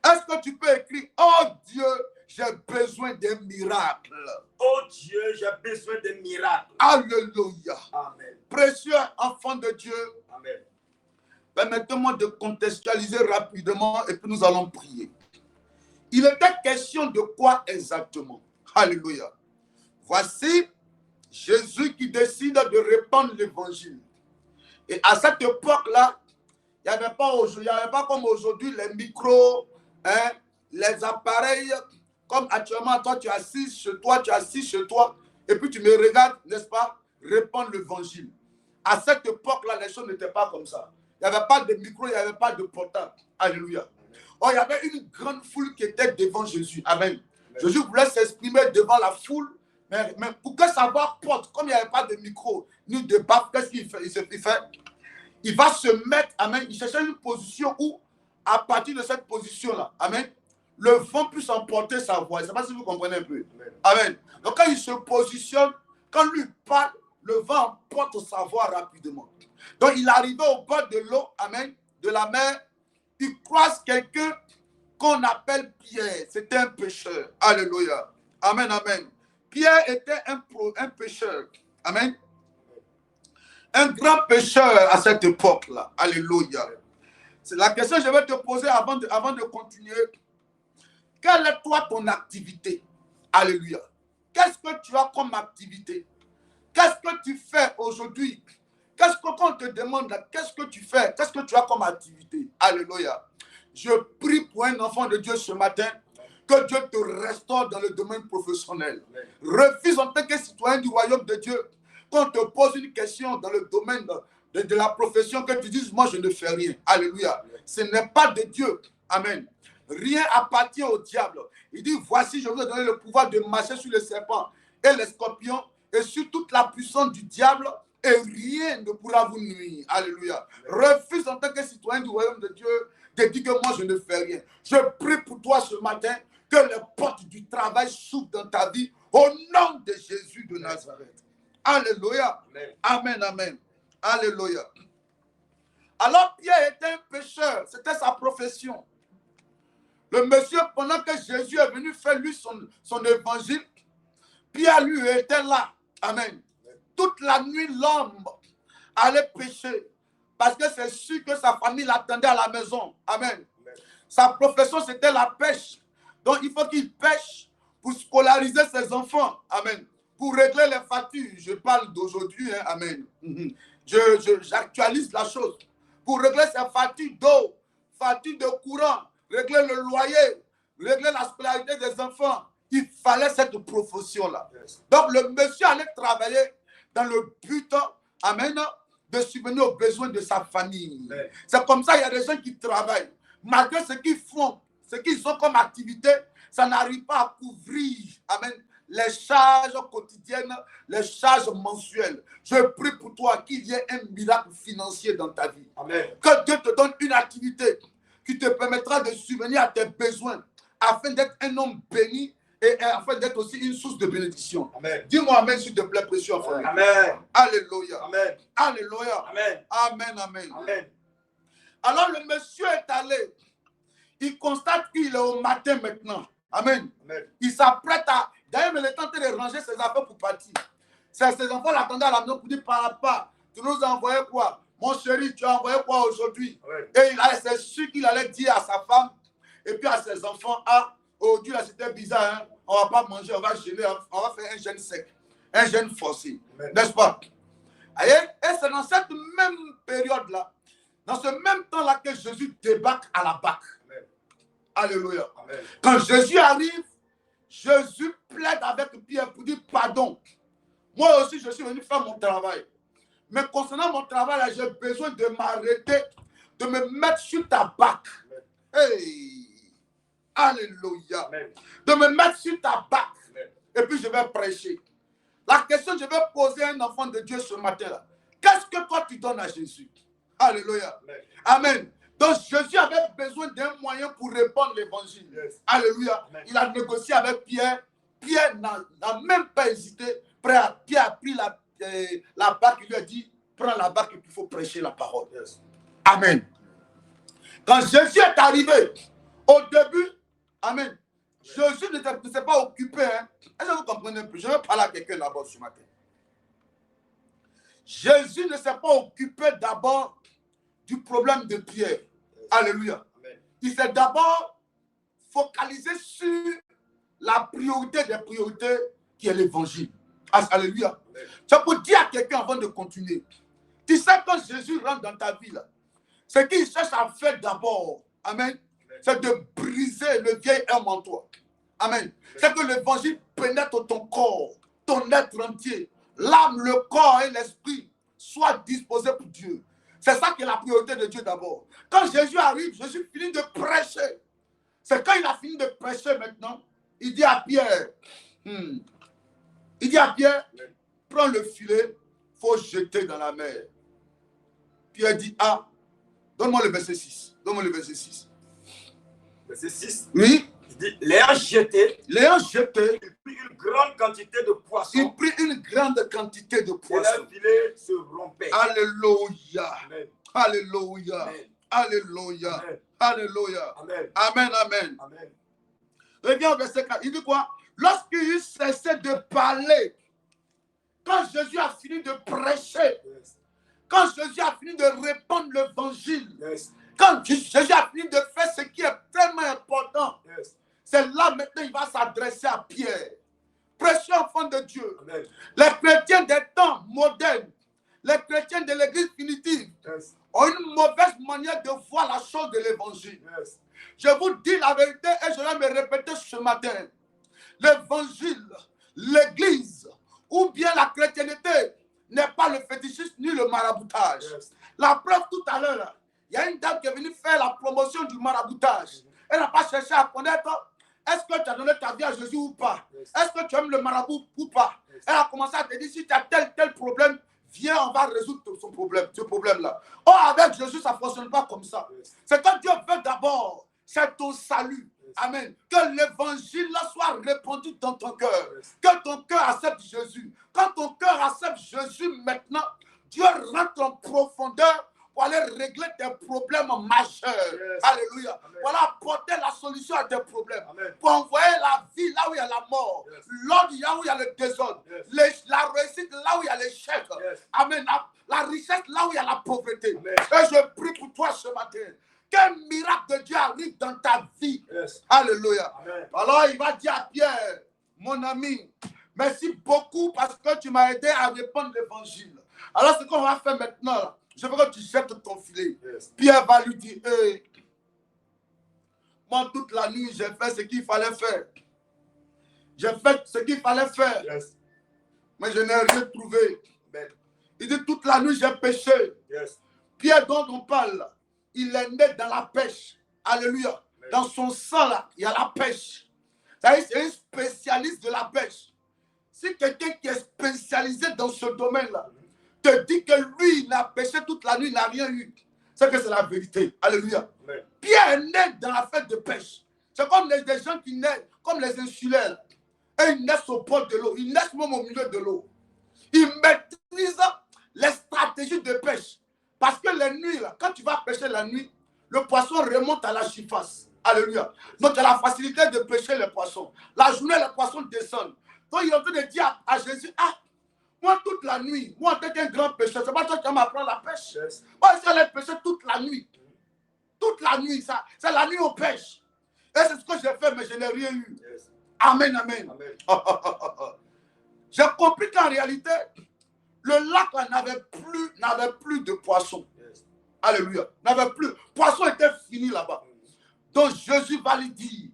Est-ce que tu peux écrire, oh Dieu, j'ai besoin d'un miracle. Oh Dieu, j'ai besoin d'un miracle. Alléluia. Amen. Précieux enfant de Dieu, Amen. permettez-moi de contextualiser rapidement et puis nous allons prier. Il était question de quoi exactement? Alléluia. Voici Jésus qui décide de répandre l'évangile. Et à cette époque-là, il n'y avait pas comme aujourd'hui les micros, hein, les appareils, comme actuellement, toi tu es assis chez toi, et puis tu me regardes, n'est-ce pas, répandre l'évangile. À cette époque-là, les choses n'étaient pas comme ça. Il n'y avait pas de micro, il n'y avait pas de portable. Alléluia. Oh, il y avait une grande foule qui était devant Jésus. Amen. Jésus voulait s'exprimer devant la foule, mais pour que sa voix porte, comme il n'y avait pas de micro, ni de baffe, qu'est-ce qu'il fait? Il va se mettre, amen, il cherchait une position où, à partir de cette position-là, amen, le vent puisse emporter sa voix. Je ne sais pas si vous comprenez un peu. Amen. Donc quand il se positionne, quand lui parle, le vent emporte sa voix rapidement. Donc il arrivait au bord de l'eau, amen, de la mer, il croise quelqu'un qu'on appelle Pierre. C'était un pécheur. Alléluia. Amen, amen. Pierre était un pécheur. Amen. Un grand pécheur à cette époque-là. Alléluia. C'est la question que je vais te poser avant de continuer. Quelle est toi ton activité? Alléluia. Qu'est-ce que tu as comme activité? Qu'est-ce que tu fais aujourd'hui? Qu'est-ce qu'on te demande? Qu'est-ce que tu fais? Qu'est-ce que tu as comme activité? Alléluia. Je prie pour un enfant de Dieu ce matin, que Dieu te restaure dans le domaine professionnel. Refuse en tant que citoyen du royaume de Dieu, qu'on te pose une question dans le domaine de la profession, que tu dises, moi je ne fais rien. Alléluia. Ce n'est pas de Dieu. Amen. Rien appartient au diable. Il dit, voici, je vous ai donné le pouvoir de marcher sur les serpents et les scorpions et sur toute la puissance du diable, et rien ne pourra vous nuire. Alléluia. Refuse en tant que citoyen du royaume de Dieu de dire que moi je ne fais rien. Je prie pour toi ce matin que les portes du travail s'ouvrent dans ta vie au nom de Jésus de Nazareth. Alléluia. Amen, amen. Alléluia. Alors Pierre était un pécheur, c'était sa profession. Le monsieur, pendant que Jésus est venu faire lui son évangile, Pierre lui était là. Amen. Toute la nuit, l'homme allait pécher parce que c'est sûr que sa famille l'attendait à la maison. Amen. Sa profession, c'était la pêche. Donc, il faut qu'il pêche pour scolariser ses enfants. Amen. Pour régler les factures. Je parle d'aujourd'hui. Hein. Amen. J'actualise la chose. Pour régler ses factures d'eau, factures de courant, régler le loyer, régler la scolarité des enfants. Il fallait cette profession-là. Donc, le monsieur allait travailler dans le but, amen, de subvenir aux besoins de sa famille. C'est comme ça, il y a des gens qui travaillent. Malgré ce qu'ils font, ce qu'ils ont comme activité, ça n'arrive pas à couvrir, amen, les charges quotidiennes, les charges mensuelles. Je prie pour toi qu'il y ait un miracle financier dans ta vie. Amen. Que Dieu te donne une activité qui te permettra de subvenir à tes besoins afin d'être un homme béni et afin d'être aussi une source de bénédiction. Amen. Dis-moi amen, s'il te plaît, précieux enfant. Amen. Alléluia. Amen. Alléluia. Amen. Amen, amen. Amen. Alors le monsieur est allé. Il constate qu'il est au matin maintenant. Amen. Amen. Il s'apprête à... D'ailleurs, il est en train de ranger ses affaires pour partir. Ses enfants l'attendaient à la maison pour dire, papa, tu nous as envoyé quoi? Mon chéri, tu as envoyé quoi aujourd'hui? Et c'est sûr qu'il allait dire à sa femme et puis à ses enfants, ah, aujourd'hui, là, c'était bizarre, hein? On ne va pas manger, on va gêner, on va faire un jeûne sec, un jeûne forcé. N'est-ce pas? Et c'est dans cette même période-là, dans ce même temps-là que Jésus débarque à la Pâque. Alléluia. Amen. Quand Jésus arrive, Jésus plaide avec Pierre pour dire pardon. Moi aussi, je suis venu faire mon travail. Mais concernant mon travail, j'ai besoin de m'arrêter, de me mettre sur ta bac. Hey. Alléluia. Amen. De me mettre sur ta bac. Amen. Et puis je vais prêcher. La question que je vais poser à un enfant de Dieu ce matin-là. Qu'est-ce que toi tu donnes à Jésus? Alléluia. Amen. Amen. Donc Jésus avait besoin d'un moyen pour répandre l'évangile. Yes. Alléluia. Amen. Il a négocié avec Pierre. Pierre n'a même pas hésité. Pierre a pris la bague, il lui a dit, prends la barque et qu'il faut prêcher la parole. Yes. Amen. Quand Jésus est arrivé, au début, amen, Jésus ne s'est pas occupé. Hein. Est-ce que vous comprenez un peu? Je vais parler à quelqu'un d'abord ce matin. Jésus ne s'est pas occupé d'abord du problème de Pierre. Yes. Alléluia. Amen. Il s'est d'abord focalisé sur la priorité des priorités qui est l'évangile. Alléluia. C'est pour dire à quelqu'un avant de continuer. Tu sais, quand Jésus rentre dans ta vie, là, ce qu'il cherche à faire d'abord, amen, c'est de briser le vieil homme en toi. Amen. C'est que l'évangile pénètre ton corps, ton être entier. L'âme, le corps et l'esprit soient disposés pour Dieu. C'est ça qui est la priorité de Dieu d'abord. Quand Jésus arrive, Jésus finit de prêcher. C'est quand il a fini de prêcher maintenant, il dit à Pierre, prends le filet, il faut jeter dans la mer. Pierre dit, ah, donne-moi le verset 6. Donne-moi le verset 6. Verset 6. Oui. Il dit, l'ayant jeté, il prit une grande quantité de poissons. Il prit une grande quantité de poissons. Et le filet se rompait. Alléluia. Amen. Alléluia. Amen. Alléluia. Amen. Alléluia. Amen. Amen. Amen. Amen. Reviens au verset 4. Il dit quoi? Lorsqu'il cessait de parler, quand Jésus a fini de prêcher, Yes. quand Jésus a fini de répandre l'évangile, Yes. quand Jésus a fini de faire ce qui est tellement important, Yes. c'est là maintenant il va s'adresser à Pierre. Précieux enfant de Dieu, Amen. les chrétiens des temps modernes, les chrétiens de l'église primitive Yes. ont une mauvaise manière de voir la chose de l'évangile. Yes. Je vous dis la vérité et je vais me répéter ce matin. L'évangile, l'église ou bien la chrétienté n'est pas le fétichisme ni le maraboutage. Yes. La preuve tout à l'heure, il y a une dame qui est venue faire la promotion du maraboutage. Elle n'a pas cherché à connaître est-ce que tu as donné ta vie à Jésus ou pas. Yes. Est-ce que tu aimes le marabout ou pas. Yes. Elle a commencé à te dire si tu as tel problème, viens, on va résoudre ce problème-là. Oh, avec Jésus, ça ne fonctionne pas comme ça. Yes. C'est que Dieu veut d'abord, c'est ton salut. Yes. Amen. Que l'évangile soit répandu dans ton cœur. Yes. Que ton cœur accepte Jésus. Quand ton cœur accepte Jésus maintenant, Dieu rentre en profondeur pour aller régler tes problèmes majeurs. Yes. Alléluia. Amen. Voilà, apporter la solution à tes problèmes. Amen. Pour envoyer la vie là où il y a la mort. Yes. L'ordre là où il y a le désordre. Yes. La réussite là où il y a l'échec. Yes. Amen. La richesse là où il y a la pauvreté. Amen. Et je prie pour toi ce matin. Qu'un miracle de Dieu arrive dans ta vie. Yes. Alléluia. Amen. Alors il va dire à Pierre, mon ami, merci beaucoup parce que tu m'as aidé à répandre l'évangile. Alors ce qu'on va faire maintenant, là, je veux que tu jettes ton filet. Yes. Pierre va lui dire, hey, moi toute la nuit j'ai fait ce qu'il fallait faire. J'ai fait ce qu'il fallait faire, Yes. mais je n'ai rien trouvé. Amen. Il dit toute la nuit j'ai péché. Yes. Pierre dont on parle, il est né dans la pêche. Alléluia. Amen. Dans son sang là, il y a la pêche. C'est un spécialiste de la pêche. Si quelqu'un qui est spécialisé dans ce domaine-là te dit que lui, il a pêché toute la nuit, il n'a rien eu, c'est que c'est la vérité. Alléluia. Amen. Pierre est né dans la fête de pêche. C'est comme des gens qui naissent, comme les insulaires. Et ils naissent au bord de l'eau. Ils naissent même au milieu de l'eau. Ils maîtrisent les stratégies de pêche. Parce que la nuit, là, quand tu vas pêcher la nuit, le poisson remonte à la surface. Alléluia. Donc, tu as la facilité de pêcher les poissons. La journée, les poissons descendent. Donc, il est en train de dire à Jésus, ah, moi, toute la nuit, moi, en tant qu'un grand pêcheur, c'est pas toi qui vas m'apprendre la pêche. Yes. Moi, je suis allé pêcher toute la nuit. Toute la nuit, ça. C'est la nuit on pêche. Et c'est ce que j'ai fait, mais je n'ai rien eu. Yes. Amen, amen. Amen. J'ai compris qu'en réalité, le lac là, n'avait plus de poissons. Yes. Alléluia. N'avait plus. Poisson était fini là-bas. Donc Jésus va lui dire,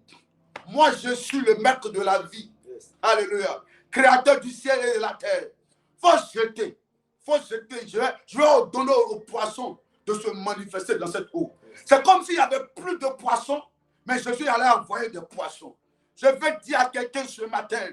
moi je suis le maître de la vie. Yes. Alléluia. Créateur du ciel et de la terre. Faut jeter. Faut jeter. Je vais ordonner aux poissons de se manifester dans cette eau. Yes. C'est comme s'il n'y avait plus de poissons, mais Jésus allait envoyer des poissons. Je vais dire à quelqu'un ce matin,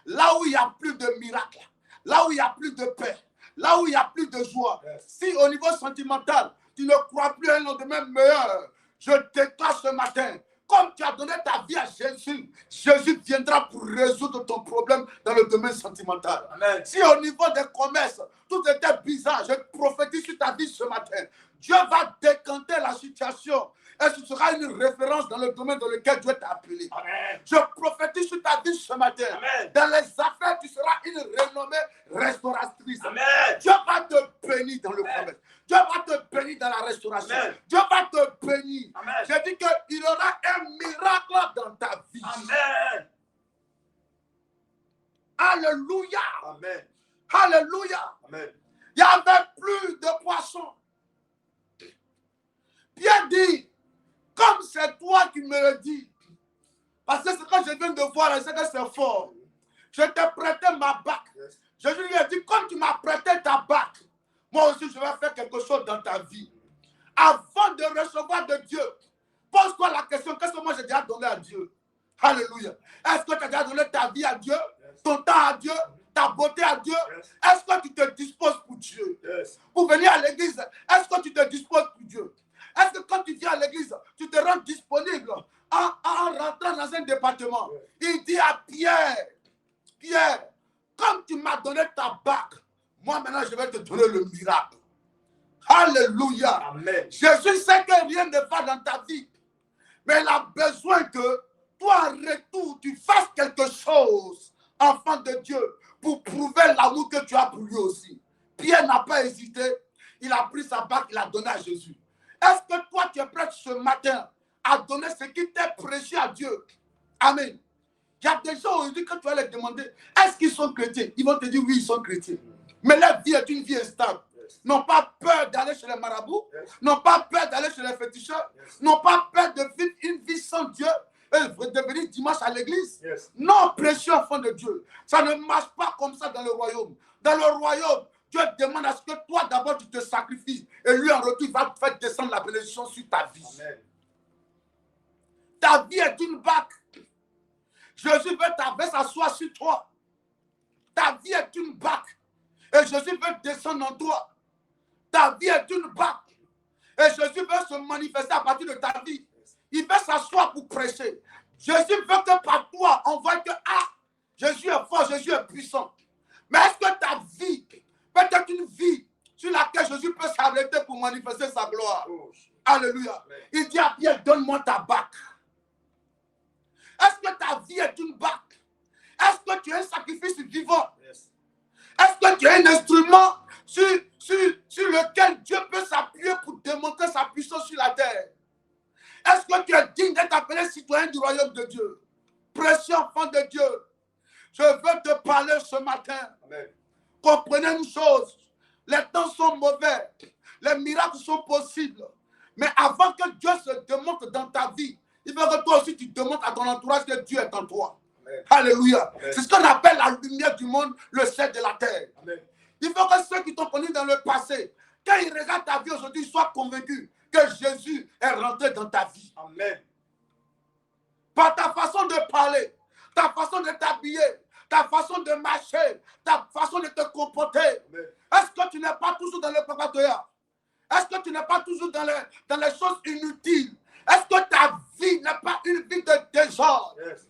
là où il n'y a plus de miracles, là où il n'y a plus de paix, là où il n'y a plus de joie, Yes. si au niveau sentimental, tu ne crois plus à un lendemain meilleur, je déclare ce matin comme tu as donné ta vie à Jésus, Jésus viendra pour résoudre ton problème dans le domaine sentimental. Amen. Si au niveau des commerces, tout était bizarre, je prophétise sur ta vie ce matin. Dieu va décanter la situation. Et ce sera une référence dans le domaine dans lequel Dieu t'a appelé. Amen. Je prophétise sur ta vie ce matin. Amen. Dans les affaires, tu seras une renommée restauratrice. Amen. Dieu va te bénir dans le commerce. Dieu va te bénir dans la restauration. Amen. Dieu va te bénir. Amen. Je dis qu'il y aura un miracle dans ta vie. Amen. Alléluia. Amen. Alléluia. Amen. Il n'y avait plus de poissons. Pierre dit, comme c'est toi qui me le dis, parce que c'est quand je viens de voir, je sais que c'est fort. Je t'ai prêté ma bague. Yes. Jésus lui a dit, comme tu m'as prêté ta bague, moi aussi je vais faire quelque chose dans ta vie. Avant de recevoir de Dieu, pose-toi la question, qu'est-ce que moi j'ai déjà donné à Dieu? Alléluia. Est-ce que tu as déjà donné ta vie à Dieu, ton temps à Dieu, ta beauté à Dieu? Est-ce que tu te disposes pour Dieu? Pour venir à l'église, est-ce que tu te disposes pour Dieu? Est-ce que quand tu viens à l'église, tu te rends disponible en rentrant dans un département? Il dit à Pierre, Pierre, comme tu m'as donné ta bague, moi maintenant je vais te donner le miracle. Alléluia. Amen. Jésus sait que rien ne va dans ta vie, mais il a besoin que toi en retour, tu fasses quelque chose, enfant de Dieu, pour prouver l'amour que tu as pour lui aussi. Pierre n'a pas hésité, il a pris sa bague, il l'a donné à Jésus. Est-ce que toi, tu es prêt ce matin à donner ce qui t'est précieux à Dieu? Amen. Il y a des gens aujourd'hui, quand tu vas les demander, est-ce qu'ils sont chrétiens? Ils vont te dire oui, ils sont chrétiens. Mais leur vie est une vie instable. N'ont pas peur d'aller chez les marabouts, n'ont pas peur d'aller chez les féticheurs, n'ont pas peur de vivre une vie sans Dieu et de venir dimanche à l'église. Non, précieux enfant de Dieu. Ça ne marche pas comme ça dans le royaume. Dans le royaume, Dieu demande à ce que toi d'abord tu te sacrifies et lui en retour il va te faire descendre la bénédiction sur ta vie. Amen. Ta vie est une bague. Jésus veut s'asseoir sur toi. Ta vie est une bague et Jésus veut descendre en toi. Ta vie est une bague et Jésus veut se manifester à partir de ta vie. Il veut s'asseoir pour prêcher. Jésus veut que par toi on voit que Jésus est fort, Jésus est puissant. Mais est-ce que ta vie peut-être une vie sur laquelle Jésus peut s'arrêter pour manifester sa gloire? Alléluia. Amen. Il dit à Pierre, donne-moi ta bague. Est-ce que ta vie est une bague? Est-ce que tu es un sacrifice vivant? Est-ce que tu es un instrument sur lequel Dieu peut s'appuyer pour démontrer sa puissance sur la terre? Est-ce que tu es digne d'être appelé citoyen du royaume de Dieu? Précieux enfant de Dieu, je veux te parler ce matin. Amen. Comprenez une chose, les temps sont mauvais, les miracles sont possibles, mais avant que Dieu se démontre dans ta vie, il veut que toi aussi tu démontres à ton entourage que Dieu est en toi. Amen. Alléluia. C'est ce qu'on appelle la lumière du monde, le sel de la terre. Amen. Il faut que ceux qui t'ont connu dans le passé, quand ils regardent ta vie aujourd'hui, soient convaincus que Jésus est rentré dans ta vie. Amen. Par ta façon de parler, ta façon de t'habiller, ta façon de marcher, ta façon de te comporter. Est-ce que tu n'es pas toujours dans le purgatoire? Est-ce que tu n'es pas toujours dans les choses inutiles? Est-ce que ta vie n'est pas une vie de désordre? Yes.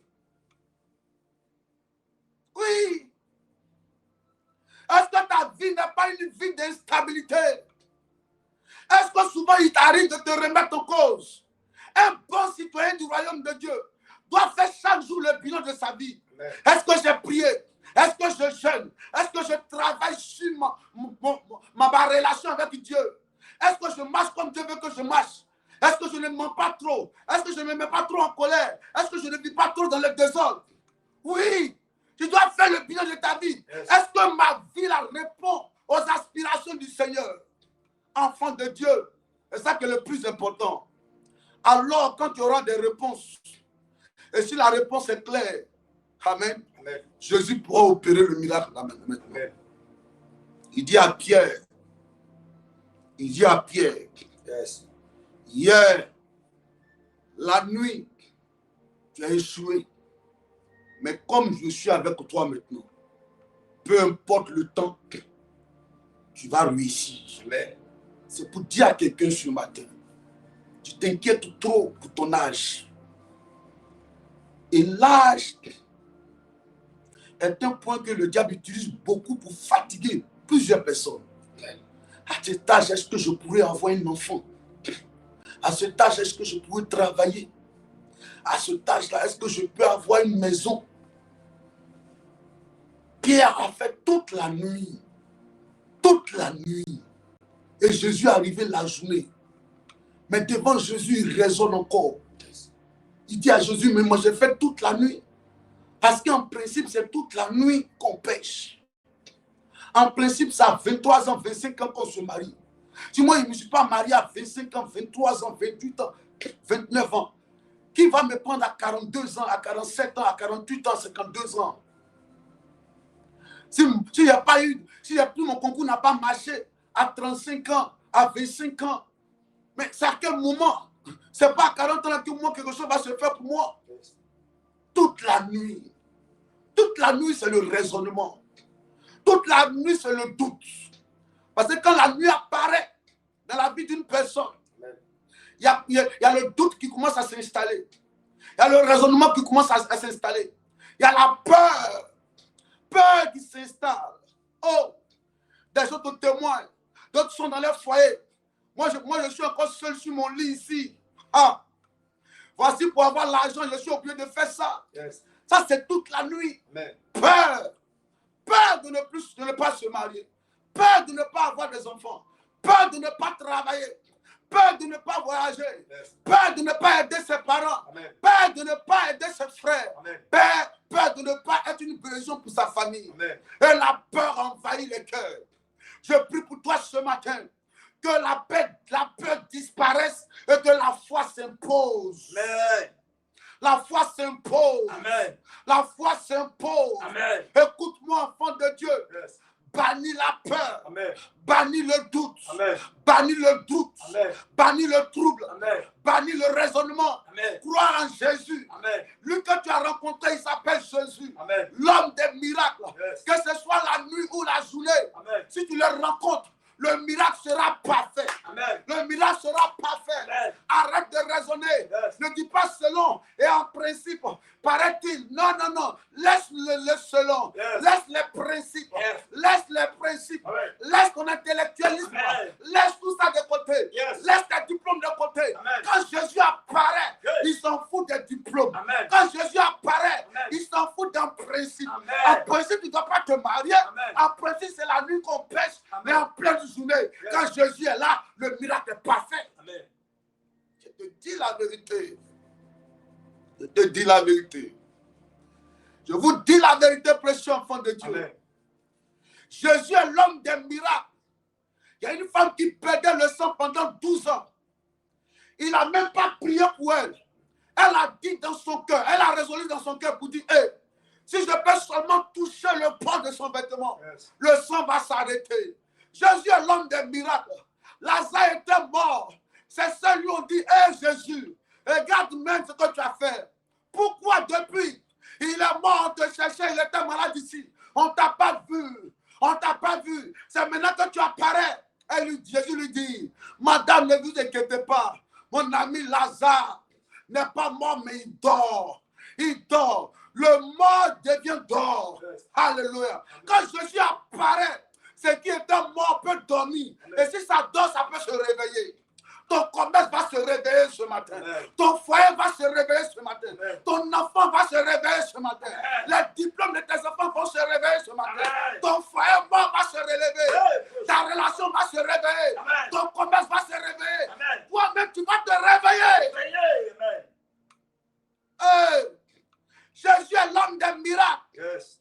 Oui. Est-ce que ta vie n'est pas une vie d'instabilité? Est-ce que souvent il t'arrive de te remettre en cause? Un bon citoyen du royaume de Dieu doit faire chaque jour le bilan de sa vie. Est-ce que j'ai prié? Est-ce que je jeûne? Est-ce que je travaille sur ma relation avec Dieu? Est-ce que je marche comme Dieu veut que je marche? Est-ce que je ne mens pas trop? Est-ce que je ne me mets pas trop en colère? Est-ce que je ne vis pas trop dans le désordre? Oui, tu dois faire le bilan de ta vie. Yes. Est-ce que ma vie la répond aux aspirations du Seigneur? Enfant de Dieu, c'est ça qui est le plus important. Alors, quand tu auras des réponses, et si la réponse est claire, amen, amen. Jésus pourra opérer le miracle là maintenant. Amen. Il dit à Pierre, yes. Hier, la nuit, tu as échoué. Mais comme je suis avec toi maintenant, peu importe le temps, tu vas réussir. C'est pour dire à quelqu'un ce matin, tu t'inquiètes trop pour ton âge. Et l'âge est un point que le diable utilise beaucoup pour fatiguer plusieurs personnes. À cet âge, est-ce que je pourrais avoir un enfant? À cet âge, est-ce que je pourrais travailler? À cet âge-là, est-ce que je peux avoir une maison? Pierre a fait toute la nuit. Toute la nuit. Et Jésus est arrivé la journée. Mais devant Jésus, il raisonne encore. Il dit à Jésus, mais moi j'ai fait toute la nuit. Parce qu'en principe, c'est toute la nuit qu'on pêche. En principe, c'est à 23 ans, 25 ans qu'on se marie. Si moi, je ne me suis pas marié à 25 ans, 23 ans, 28 ans, 29 ans, qui va me prendre à 42 ans, à 47 ans, à 48 ans, 52 ans? S'il n'y a pas eu, si mon concours n'a pas marché à 35 ans, à 25 ans, mais c'est à quel moment? Ce n'est pas à 40 ans que moi, quelque chose va se faire pour moi. Toute la nuit. Toute la nuit, c'est le raisonnement. Toute la nuit, c'est le doute. Parce que quand la nuit apparaît dans la vie d'une personne, il y a le doute qui commence à s'installer. Il y a le raisonnement qui commence à s'installer. Il y a la peur. Peur qui s'installe. Oh, des autres témoignent. D'autres sont dans leur foyer. Moi, je suis encore seul sur mon lit ici. Ah, voici pour avoir l'argent, je suis obligé de faire ça. Yes. Ça, c'est toute la nuit. Amen. Peur. Peur de ne pas se marier. Peur de ne pas avoir des enfants. Peur de ne pas travailler. Peur de ne pas voyager. Yes. Peur de ne pas aider ses parents. Amen. Peur de ne pas aider ses frères. Peur de ne pas être une bénédiction pour sa famille. Amen. Et la peur envahit les cœurs. Je prie pour toi ce matin que la peur disparaisse et que la foi s'impose. Amen. La foi s'impose. Amen. La foi s'impose. Amen. Écoute-moi, enfant de Dieu. Yes. Bannis la peur. Amen. Bannis le doute. Amen. Bannis le doute. Amen. Bannis le trouble. Amen. Bannis le raisonnement. Amen. Crois en Jésus. Amen. Lui que tu as rencontré, il s'appelle Jésus. L'homme des miracles. Yes. Que ce soit la nuit ou la journée. Amen. Si tu le rencontres, le miracle sera parfait. Amen. Le miracle sera parfait. Amen. Arrête de raisonner. Yes. Ne dis pas selon et en principe. Paraît-il. Non, non, non. Laisse le selon. Yes. Laisse les principes. Yes. Laisse les principes. Amen. Laisse ton intellectualisme. Amen. Laisse tout ça de côté. Yes. Laisse tes diplômes de côté. Amen. Quand Jésus apparaît, yes, il s'en fout des diplômes. Amen. Quand Jésus apparaît, amen, il s'en fout d'un principe. Amen. En principe, tu ne dois pas te marier. Amen. En principe, c'est la nuit qu'on pêche. Amen. Mais en pleine journée, yes, quand Jésus est là, le miracle est parfait. Amen. Je te dis la vérité. Je te dis la vérité. Je vous dis la vérité, précieux enfant de Dieu. Amen. Jésus est l'homme des miracles. Il y a une femme qui perdait le sang pendant 12 ans. Il n'a même pas prié pour elle. Elle a dit dans son cœur, elle a résolu dans son cœur pour dire, hey, si je peux seulement toucher le bord de son vêtement, yes, le sang va s'arrêter. Jésus est l'homme des miracles. Lazare était mort. Ses sœurs lui ont dit, hey Jésus, regarde même ce que tu as fait. Pourquoi depuis il est mort, on te cherchait, il était malade ici. On ne t'a pas vu. On ne t'a pas vu. C'est maintenant que tu apparais. Et Jésus lui dit, madame, ne vous inquiétez pas. Mon ami Lazare n'est pas mort, mais il dort. Il dort. Le mort devient d'or. Yes. Alléluia. Quand Jésus apparaît, ce qui était mort peut dormir. Amen. Et si ça dort, ça peut se réveiller. Ton commerce va se réveiller ce matin. Amen. Ton foyer va se réveiller ce matin. Amen. Ton enfant va se réveiller ce matin. Amen. Les diplômes de tes enfants vont se réveiller ce matin. Amen. Ton foyer mort va se relever. Amen. Ta relation va se réveiller. Amen. Ton commerce va se réveiller. Toi-même, tu vas te réveiller. Amen. Hey. Jésus est l'homme des miracles. Yes.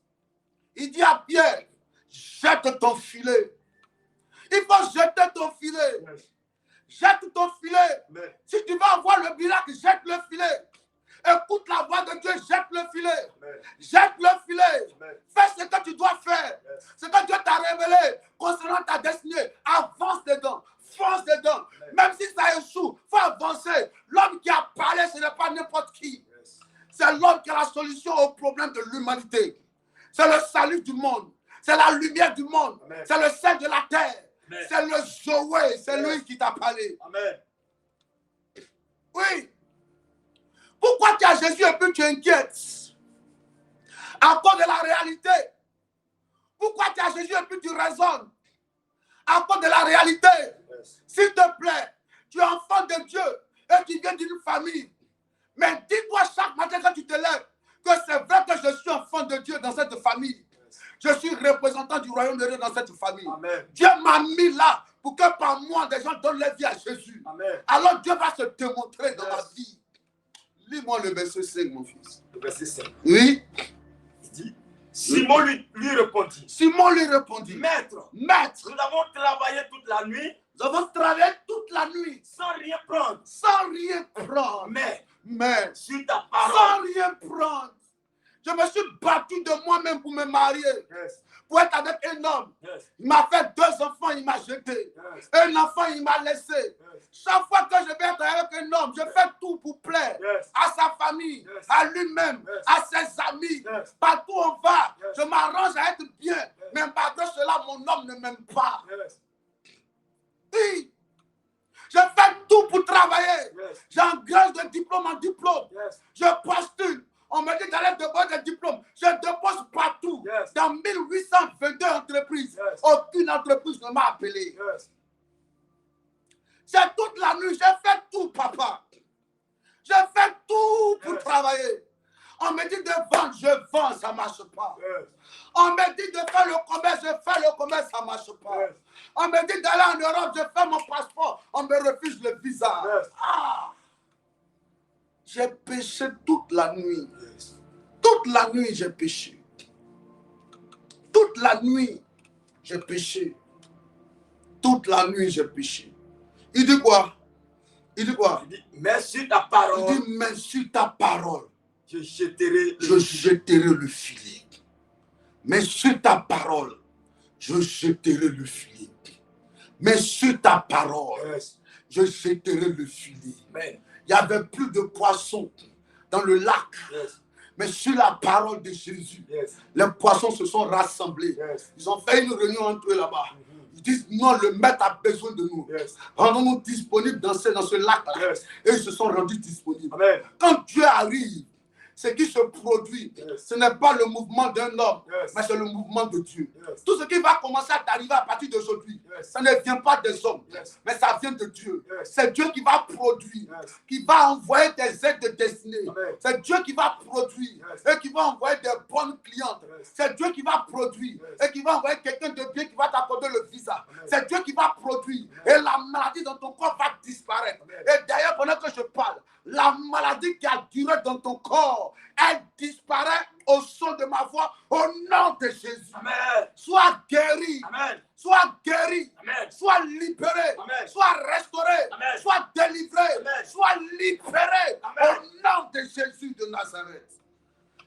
Il dit à Pierre, jette ton filet. Il faut jeter ton filet. Yes. Jette ton filet. Amen. Si tu veux avoir le miracle, jette le filet. Écoute la voix de Dieu, jette le filet. Amen. Jette le filet. Amen. Fais ce que tu dois faire. Yes. Ce que Dieu t'a révélé concernant ta destinée. Avance dedans. Fonce dedans. Amen. Même si ça échoue, il faut avancer. L'homme qui a parlé, ce n'est pas n'importe qui. Yes. C'est l'homme qui a la solution au problème de l'humanité. C'est le salut du monde. C'est la lumière du monde. Amen. C'est le sel de la terre. Amen. C'est le Zoé. C'est yes, lui qui t'a parlé. Amen. Oui. Pourquoi tu as Jésus et puis tu inquiètes? À cause de la réalité. Pourquoi tu as Jésus et puis tu raisonnes? À cause de la réalité. S'il te plaît, tu es enfant de Dieu et tu viens d'une famille. Mais dis-toi chaque matin quand tu te lèves que c'est vrai que je suis enfant de Dieu dans cette famille. Je suis représentant du royaume de Dieu dans cette famille. Amen. Dieu m'a mis là pour que par moi, des gens donnent leur vie à Jésus. Amen. Alors Dieu va se démontrer dans ma vie. Lis-moi le verset 5, mon fils. Le verset 5. Oui. Il dit, Simon lui répondit. Simon lui répondit. Maître, Maître, nous avons travaillé toute la nuit nous avons travaillé toute la nuit sans rien prendre. sans rien prendre. Mais Sur ta sans parole. rien prendre. Je me suis battu de moi-même pour me marier. Yes. Pour être avec un homme. Yes. Il m'a fait 2 enfants, il m'a jeté. Yes. Un enfant, il m'a laissé. Yes. Chaque fois que je vais être avec un homme, je fais tout pour plaire Yes. à sa famille, Yes. à lui-même, Yes. à ses amis. Yes. Partout où on va, Yes. je m'arrange à être bien. Mais malgré cela, mon homme ne m'aime pas. Yes. Oui. Je fais tout pour travailler. Yes. J'engrange de diplôme en diplôme. Yes. Je postule. On me dit d'aller déposer des diplômes. Je dépose partout. Yes. Dans 1822 entreprises. Yes. Aucune entreprise ne m'a appelé. Yes. C'est toute la nuit. J'ai fait tout, papa. Je fais tout pour Yes. travailler. On me dit de vendre, je vends, ça ne marche pas. Yes. On me dit de faire le commerce, je fais le commerce, ça ne marche pas. Yes. On me dit d'aller en Europe, je fais mon passeport, on me refuse le visa. Yes. Ah! J'ai péché toute la nuit. Yes. Toute la nuit, j'ai péché. Toute la nuit, j'ai péché. Toute la nuit, j'ai péché. Il dit quoi? Il dit quoi? Il dit, mais sur ta parole, Il dit, mais sur ta parole, je jetterai je jetterai le filet. Mais sur ta parole, je jetterai le filet. Mais sur ta parole, Yes. je jetterai le filet. Amen. Il n'y avait plus de poissons dans le lac. Yes. Mais sur la parole de Jésus, Yes. les poissons se sont rassemblés. Yes. Ils ont fait une réunion entre eux là-bas. Ils disent, non, le maître a besoin de nous. Yes. Rendons-nous disponibles dans ce lac-là. Yes. Et ils se sont rendus disponibles. Amen. Quand Dieu arrive, ce qui se produit, Yes. ce n'est pas le mouvement d'un homme, Yes. mais c'est le mouvement de Dieu. Yes. Tout ce qui va commencer à t'arriver à partir d'aujourd'hui, Yes. ça ne vient pas des hommes, Yes. mais ça vient de Dieu. Yes. C'est Dieu qui va produire, Yes. qui va envoyer des aides de destinée. Amen. C'est Dieu qui va produire Yes. et qui va envoyer des bonnes clientes. Yes. C'est Dieu qui va produire Yes. et qui va envoyer quelqu'un de bien qui va t'accorder le visa. Amen. C'est Dieu qui va produire Amen. et la maladie dans ton corps va disparaître. Amen. Et d'ailleurs, pendant que je parle, la maladie qui a duré dans ton corps, elle disparaît au son de ma voix au nom de Jésus. Amen. Sois guéri, Amen. sois guéri, Amen. sois libéré, Amen. sois restauré, Amen. sois délivré, Amen. sois libéré Amen. au nom de Jésus de Nazareth.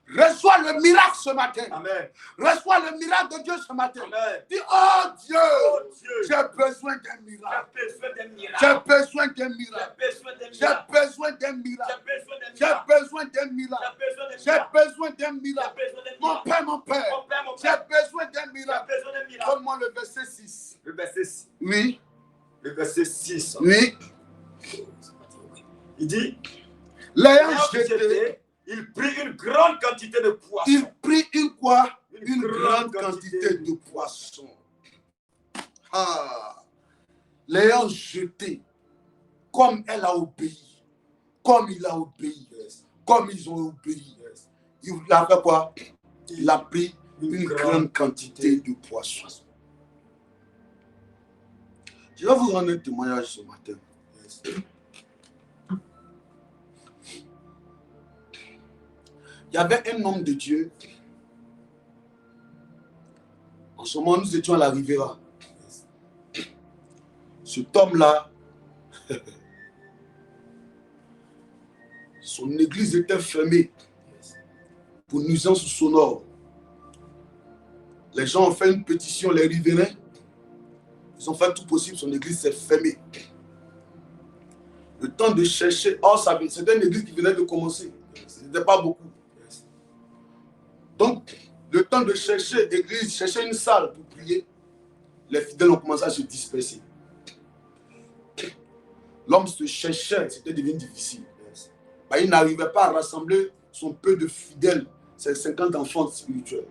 Reçois le miracle ce matin. Amen. Reçois le miracle de Dieu ce matin. Amen. Dis, oh Dieu, Oh Dieu, j'ai besoin d'un j'ai miracle. besoin d'un miracle. J'ai besoin d'un J'ai miracle. besoin d'un J'ai miracle. besoin d'un miracle. J'ai besoin d'un J'ai miracle. besoin d'un miracle. J'ai besoin d'un J'ai miracle. besoin d'un J'ai miracle. besoin d'un Mon miracle. Père, mon Père, Mon Père, mon j'ai Père. besoin d'un J'ai miracle. besoin d'un miracle. Donne-moi le verset 6. Le verset 6. Oui, Le verset 6. oui. Il dit, L'ayant ayant jeté, jeté, il prit une grande quantité de poissons. il prit une quoi? Une Une grande grande quantité quantité de poissons. Ah, l'ayant jeté, comme elle a obéi, comme il a obéi, Yes. comme ils ont obéi, Yes. il a fait quoi? Il a pris une grande quantité de poissons. Je vais vous rendre un témoignage ce matin. Yes. Il y avait un homme de Dieu. En ce moment, nous étions à la Riviera. Cet homme-là, son église était fermée pour nuisance sonore. Les gens ont fait une pétition, les riverains. Ils ont fait tout possible, son église s'est fermée. Le temps de chercher, c'était une église qui venait de commencer. Ce n'était pas beaucoup. Donc, le temps de chercher église, chercher une salle pour prier, les fidèles ont commencé à se disperser. L'homme se cherchait, c'était devenu difficile. bah, il n'arrivait pas à rassembler son peu de fidèles, ses 50 enfants spirituels.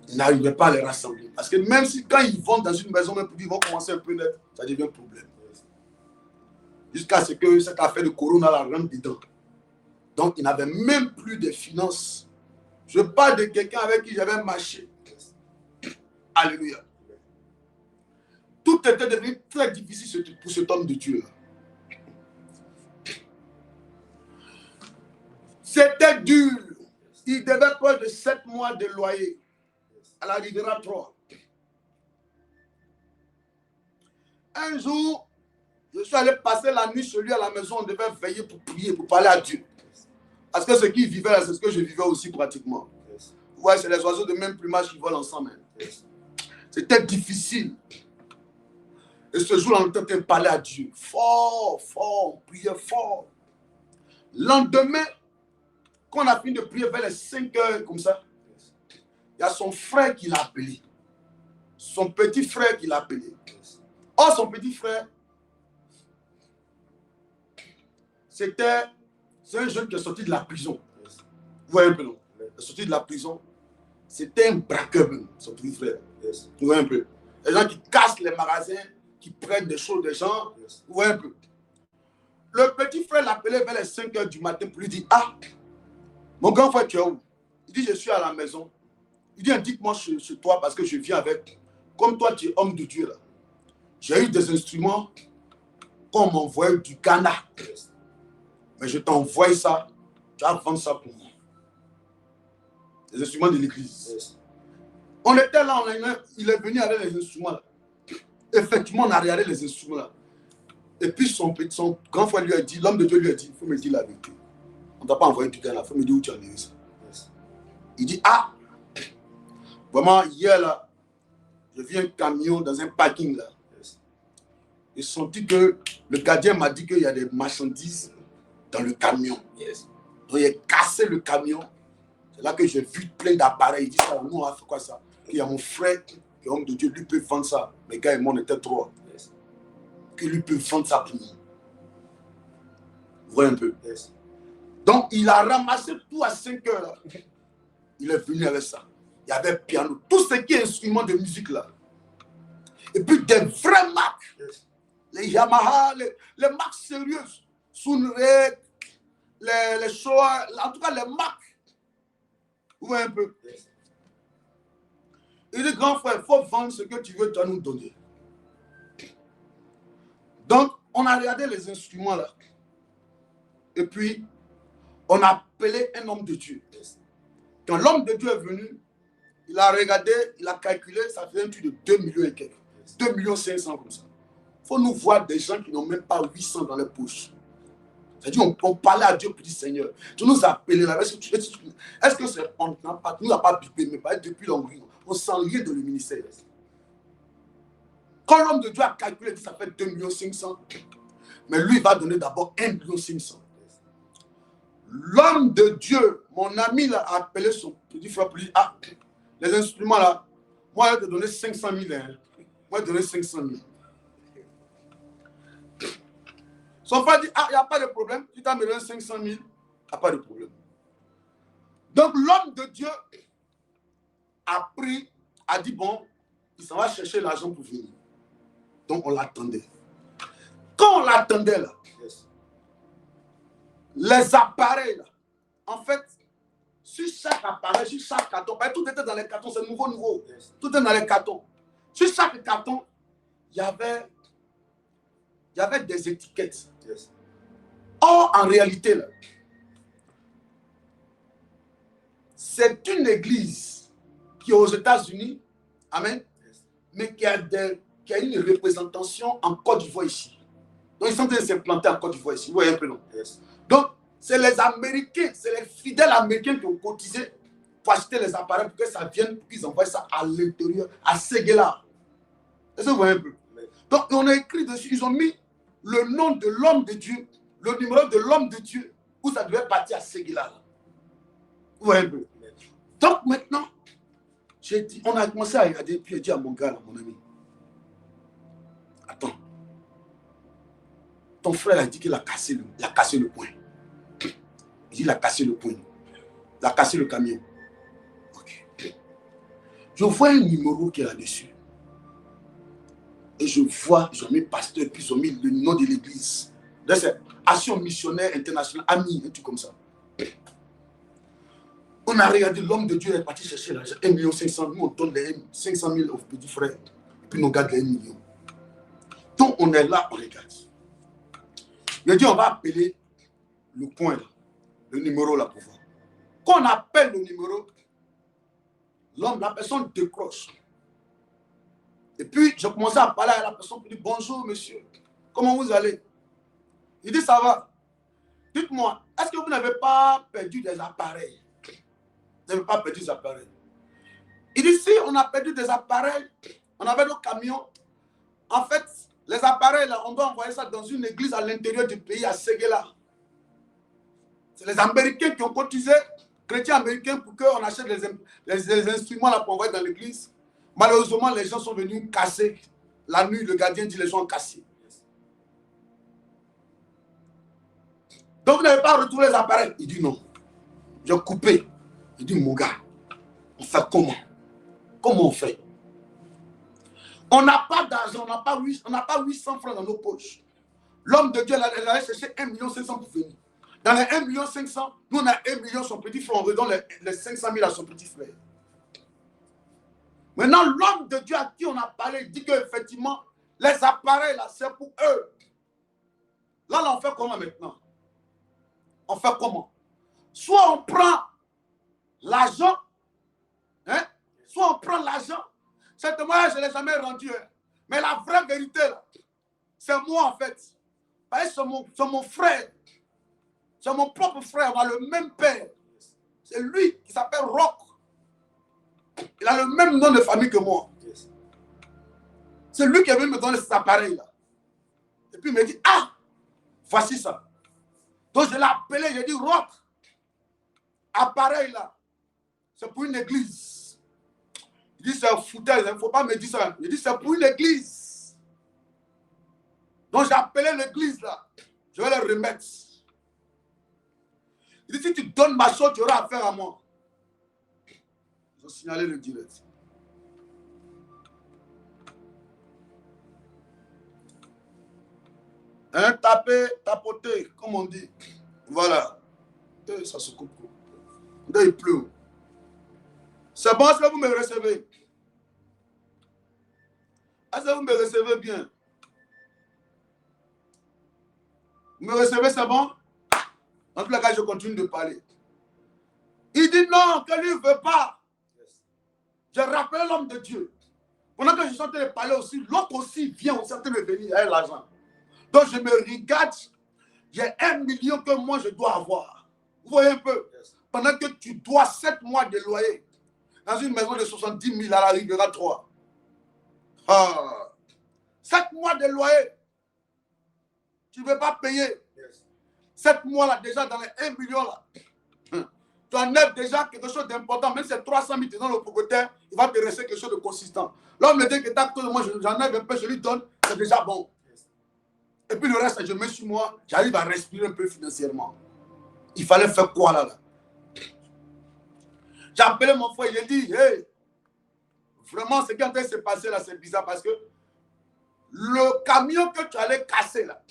Il n'arrivait pas à les rassembler. Parce que même si quand ils vont dans une maison, même ils vont commencer un peu net, ça devient un problème. Jusqu'à ce que cette affaire de Corona la rentre dedans. Donc, il n'avait même plus de finances. Je parle de quelqu'un avec qui j'avais marché. Alléluia. Tout était devenu très difficile pour cet homme de Dieu. C'était dur. Il devait près de 7 mois de loyer à la Riviera 3. Un jour, je suis allé passer la nuit chez lui à la maison. On devait veiller pour prier, pour parler à Dieu. Parce que ce qu'il vivait là, c'est ce que je vivais aussi pratiquement. Ouais, c'est les oiseaux de même plumage qui volent ensemble. C'était difficile. Et ce jour-là, on était en train de parler à Dieu. Fort, fort, on priait fort. Lendemain, quand on a fini de prier vers les 5 heures comme ça, il y a son frère qui l'a appelé. Son petit frère qui l'a appelé. Oh, son petit frère, c'est un jeune qui est sorti de la prison. Vous voyez un peu, non? Il est sorti de la prison. C'était un braqueur, son petit frère. Vous voyez un peu. Les gens qui cassent les magasins, qui prennent des choses des gens. Vous voyez un peu. Le petit frère l'appelait vers les 5 heures du matin pour lui dire, ah, mon grand frère, tu es où? Il dit, je suis à la maison. Il dit, indique-moi chez toi parce que je viens avec. Comme toi, tu es homme de Dieu là. J'ai eu des instruments qu'on m'envoyait du Ghana. Mais je t'envoie ça. Tu vas vendre ça pour moi. Les instruments de l'église. On était là, il est venu avec les instruments là. Effectivement, on a regardé les instruments là. Et puis son grand frère lui a dit, l'homme de Dieu lui a dit, il faut me dire la vérité. On ne t'a pas envoyé du Ghana, il faut me dire où tu as mis ça. Il dit, ah, vraiment, hier là, je vis un camion dans un parking là. J'ai senti que le gardien m'a dit qu'il y a des marchandises dans le camion. Donc il a cassé le camion. C'est là que j'ai vu plein d'appareils. Il dit ça, nous on a fait quoi ça? Il y a mon frère, qui est homme de Dieu, lui peut vendre ça. Les gars et moi on était trop. Que lui peut vendre ça pour nous. Vous voyez un peu. Donc il a ramassé tout à 5 heures là. Il est venu avec ça. Il y avait piano, tout ce qui est instrument de musique là. Et puis des vraies marques. Les Yamaha, les marques sérieuses. Sunrek, les Showa, en tout cas les marques. Vous voyez un peu. Il dit, grand frère, il faut vendre ce que tu veux, tu vas nous donner. Donc, on a regardé les instruments là. Et puis, on a appelé un homme de Dieu. Quand l'homme de Dieu est venu, il a regardé, il a calculé, ça fait un truc de 2 millions et quelques. 2 millions 500 comme ça. Il faut nous voir des gens qui n'ont même pas 800 dans les poches. C'est-à-dire, on parlait à Dieu pour dire, Seigneur, tu nous as appelés là. Est-ce que c'est on n'a pas bipé, mais pas depuis l'embryon. On ne sent rien de le ministère. Quand l'homme de Dieu a calculé, ça fait 2 millions 500. Mais lui, il va donner d'abord 1 million 500. L'homme de Dieu, mon ami, là, a appelé son petit frère pour lui, ah, les instruments là, moi, je vais te donner 500 000. Hein. Moi, je vais te donner 500 000. Son frère dit, ah, il n'y a pas de problème. Tu t'as donné 500 000, il n'y a pas de problème. Donc, l'homme de Dieu a pris, a dit, bon, il s'en va chercher l'argent pour venir. Donc, on l'attendait. Quand on l'attendait, là, les appareils, là, en fait, sur chaque appareil, sur chaque carton, tout était dans les cartons, c'est nouveau. Tout est dans les cartons. Sur chaque carton, il y avait des étiquettes. Or, en réalité, là, c'est une église qui est aux États-Unis, amen, mais qui a une représentation en Côte d'Ivoire ici. Donc, ils sont en train de s'implanter en Côte d'Ivoire ici. Vous voyez un peu, non? Donc, c'est les Américains, c'est les fidèles Américains qui ont cotisé pour acheter les appareils pour que ça vienne, pour qu'ils envoient ça à l'intérieur, à Séguéla. Est-ce que vous voyez un peu? Donc, on a écrit dessus, ils ont mis le nom de l'homme de Dieu, le numéro de l'homme de Dieu, où ça devait partir à Séguéla. Vous voyez un peu? Donc, maintenant, on a commencé à regarder, puis j'ai dit à mon gars, là, mon ami, attends, ton frère a dit qu'il a cassé le point. Il dit qu'il a cassé le point. Il a cassé le camion. Ok. Je vois un numéro qui est là-dessus. Et je vois, ils ont mis pasteur, puis ils ont mis le nom de l'église. C'est Action Missionnaire Internationale, AMI, un truc comme ça. On a regardé, l'homme de Dieu est parti chercher l'argent, 1 500 000, nous on donne les 500 000 aux petits frères, et puis nous garde les 1 million. Donc on est là, on regarde. Il a dit, on va appeler le point, là, le numéro là pour voir. Quand on appelle le numéro, l'homme, la personne décroche. Et puis, je commençais à parler à la personne qui dit, bonjour monsieur, comment vous allez? Il dit, ça va. Dites-moi, est-ce que vous n'avez pas perdu des appareils? Vous n'avez pas perdu des appareils? Il dit, si on a perdu des appareils, on avait nos camions. En fait, les appareils, là, on doit envoyer ça dans une église à l'intérieur du pays, à Séguéla. C'est les Américains qui ont cotisé, chrétiens américains, pour qu'on achète les instruments là pour envoyer dans l'église. Malheureusement, les gens sont venus casser. La nuit, le gardien dit, les gens ont cassé. Donc, vous n'avez pas retrouvé les appareils? Il dit non. J'ai coupé. Il dit, mon gars, on fait comment? Comment on fait? On n'a pas d'argent, on n'a pas 800 francs dans nos poches. L'homme de Dieu, il allait chercher 1 500 000 pour venir. Dans les 1 500 000, nous on a 1 million son petit frère, on redonne les 500 000 à son petit frère. Maintenant, l'homme de Dieu à qui on a parlé, il dit qu'effectivement, les appareils là, c'est pour eux. Là, on fait comment maintenant? On fait comment? Soit on prend l'argent, hein? Soit on prend l'argent. Cette moyen, je ne l'ai jamais rendu. Hein? Mais la vraie vérité, c'est moi en fait. C'est mon frère. C'est mon propre frère. On a le même père. C'est lui qui s'appelle Rock. Il a le même nom de famille que moi. C'est lui qui est venu me donner cet appareil-là. Et puis il me dit, ah, voici ça. Donc je l'ai appelé, j'ai dit, Rock, appareil là, c'est pour une église. Il dit, c'est un foutage, il ne faut pas me dire ça. Il dit, c'est pour une église. Donc j'ai appelé l'église là, je vais le remettre. Il dit, si tu donnes ma chose, tu auras affaire à moi. Ils ont signalé le direct. Un taper, tapoter, comme on dit. Voilà. Et ça se coupe. Là, il pleut. C'est bon, est-ce que vous me recevez? Est-ce que vous me recevez bien? Vous me recevez, c'est bon? En tout cas, je continue de parler. Il dit non, que lui ne veut pas. J'ai rappelé l'homme de Dieu. Pendant que je suis en train de parler aussi, l'autre aussi vient aussi en train de venir avec l'argent. Donc je me regarde, j'ai 1 million que moi je dois avoir. Vous voyez un peu? Pendant que tu dois 7 mois de loyer dans une maison de 70 000 à la Riviera 3. 7 mois de loyer. Tu ne veux pas payer. 7 mois là, déjà dans les 1 million là. Tu enlèves déjà quelque chose d'important, même si c'est 300 000, tu donnes le propriétaire, il va te rester quelque chose de consistant. L'homme me dit que t'as moi, j'enlève un peu, je lui donne, c'est déjà bon. Et puis le reste, je mets sur moi, j'arrive à respirer un peu financièrement. Il fallait faire quoi là? J'ai appelé mon frère, il a dit, hey, vraiment, ce qui est en train de se passer là, c'est bizarre parce que le camion que tu allais casser là,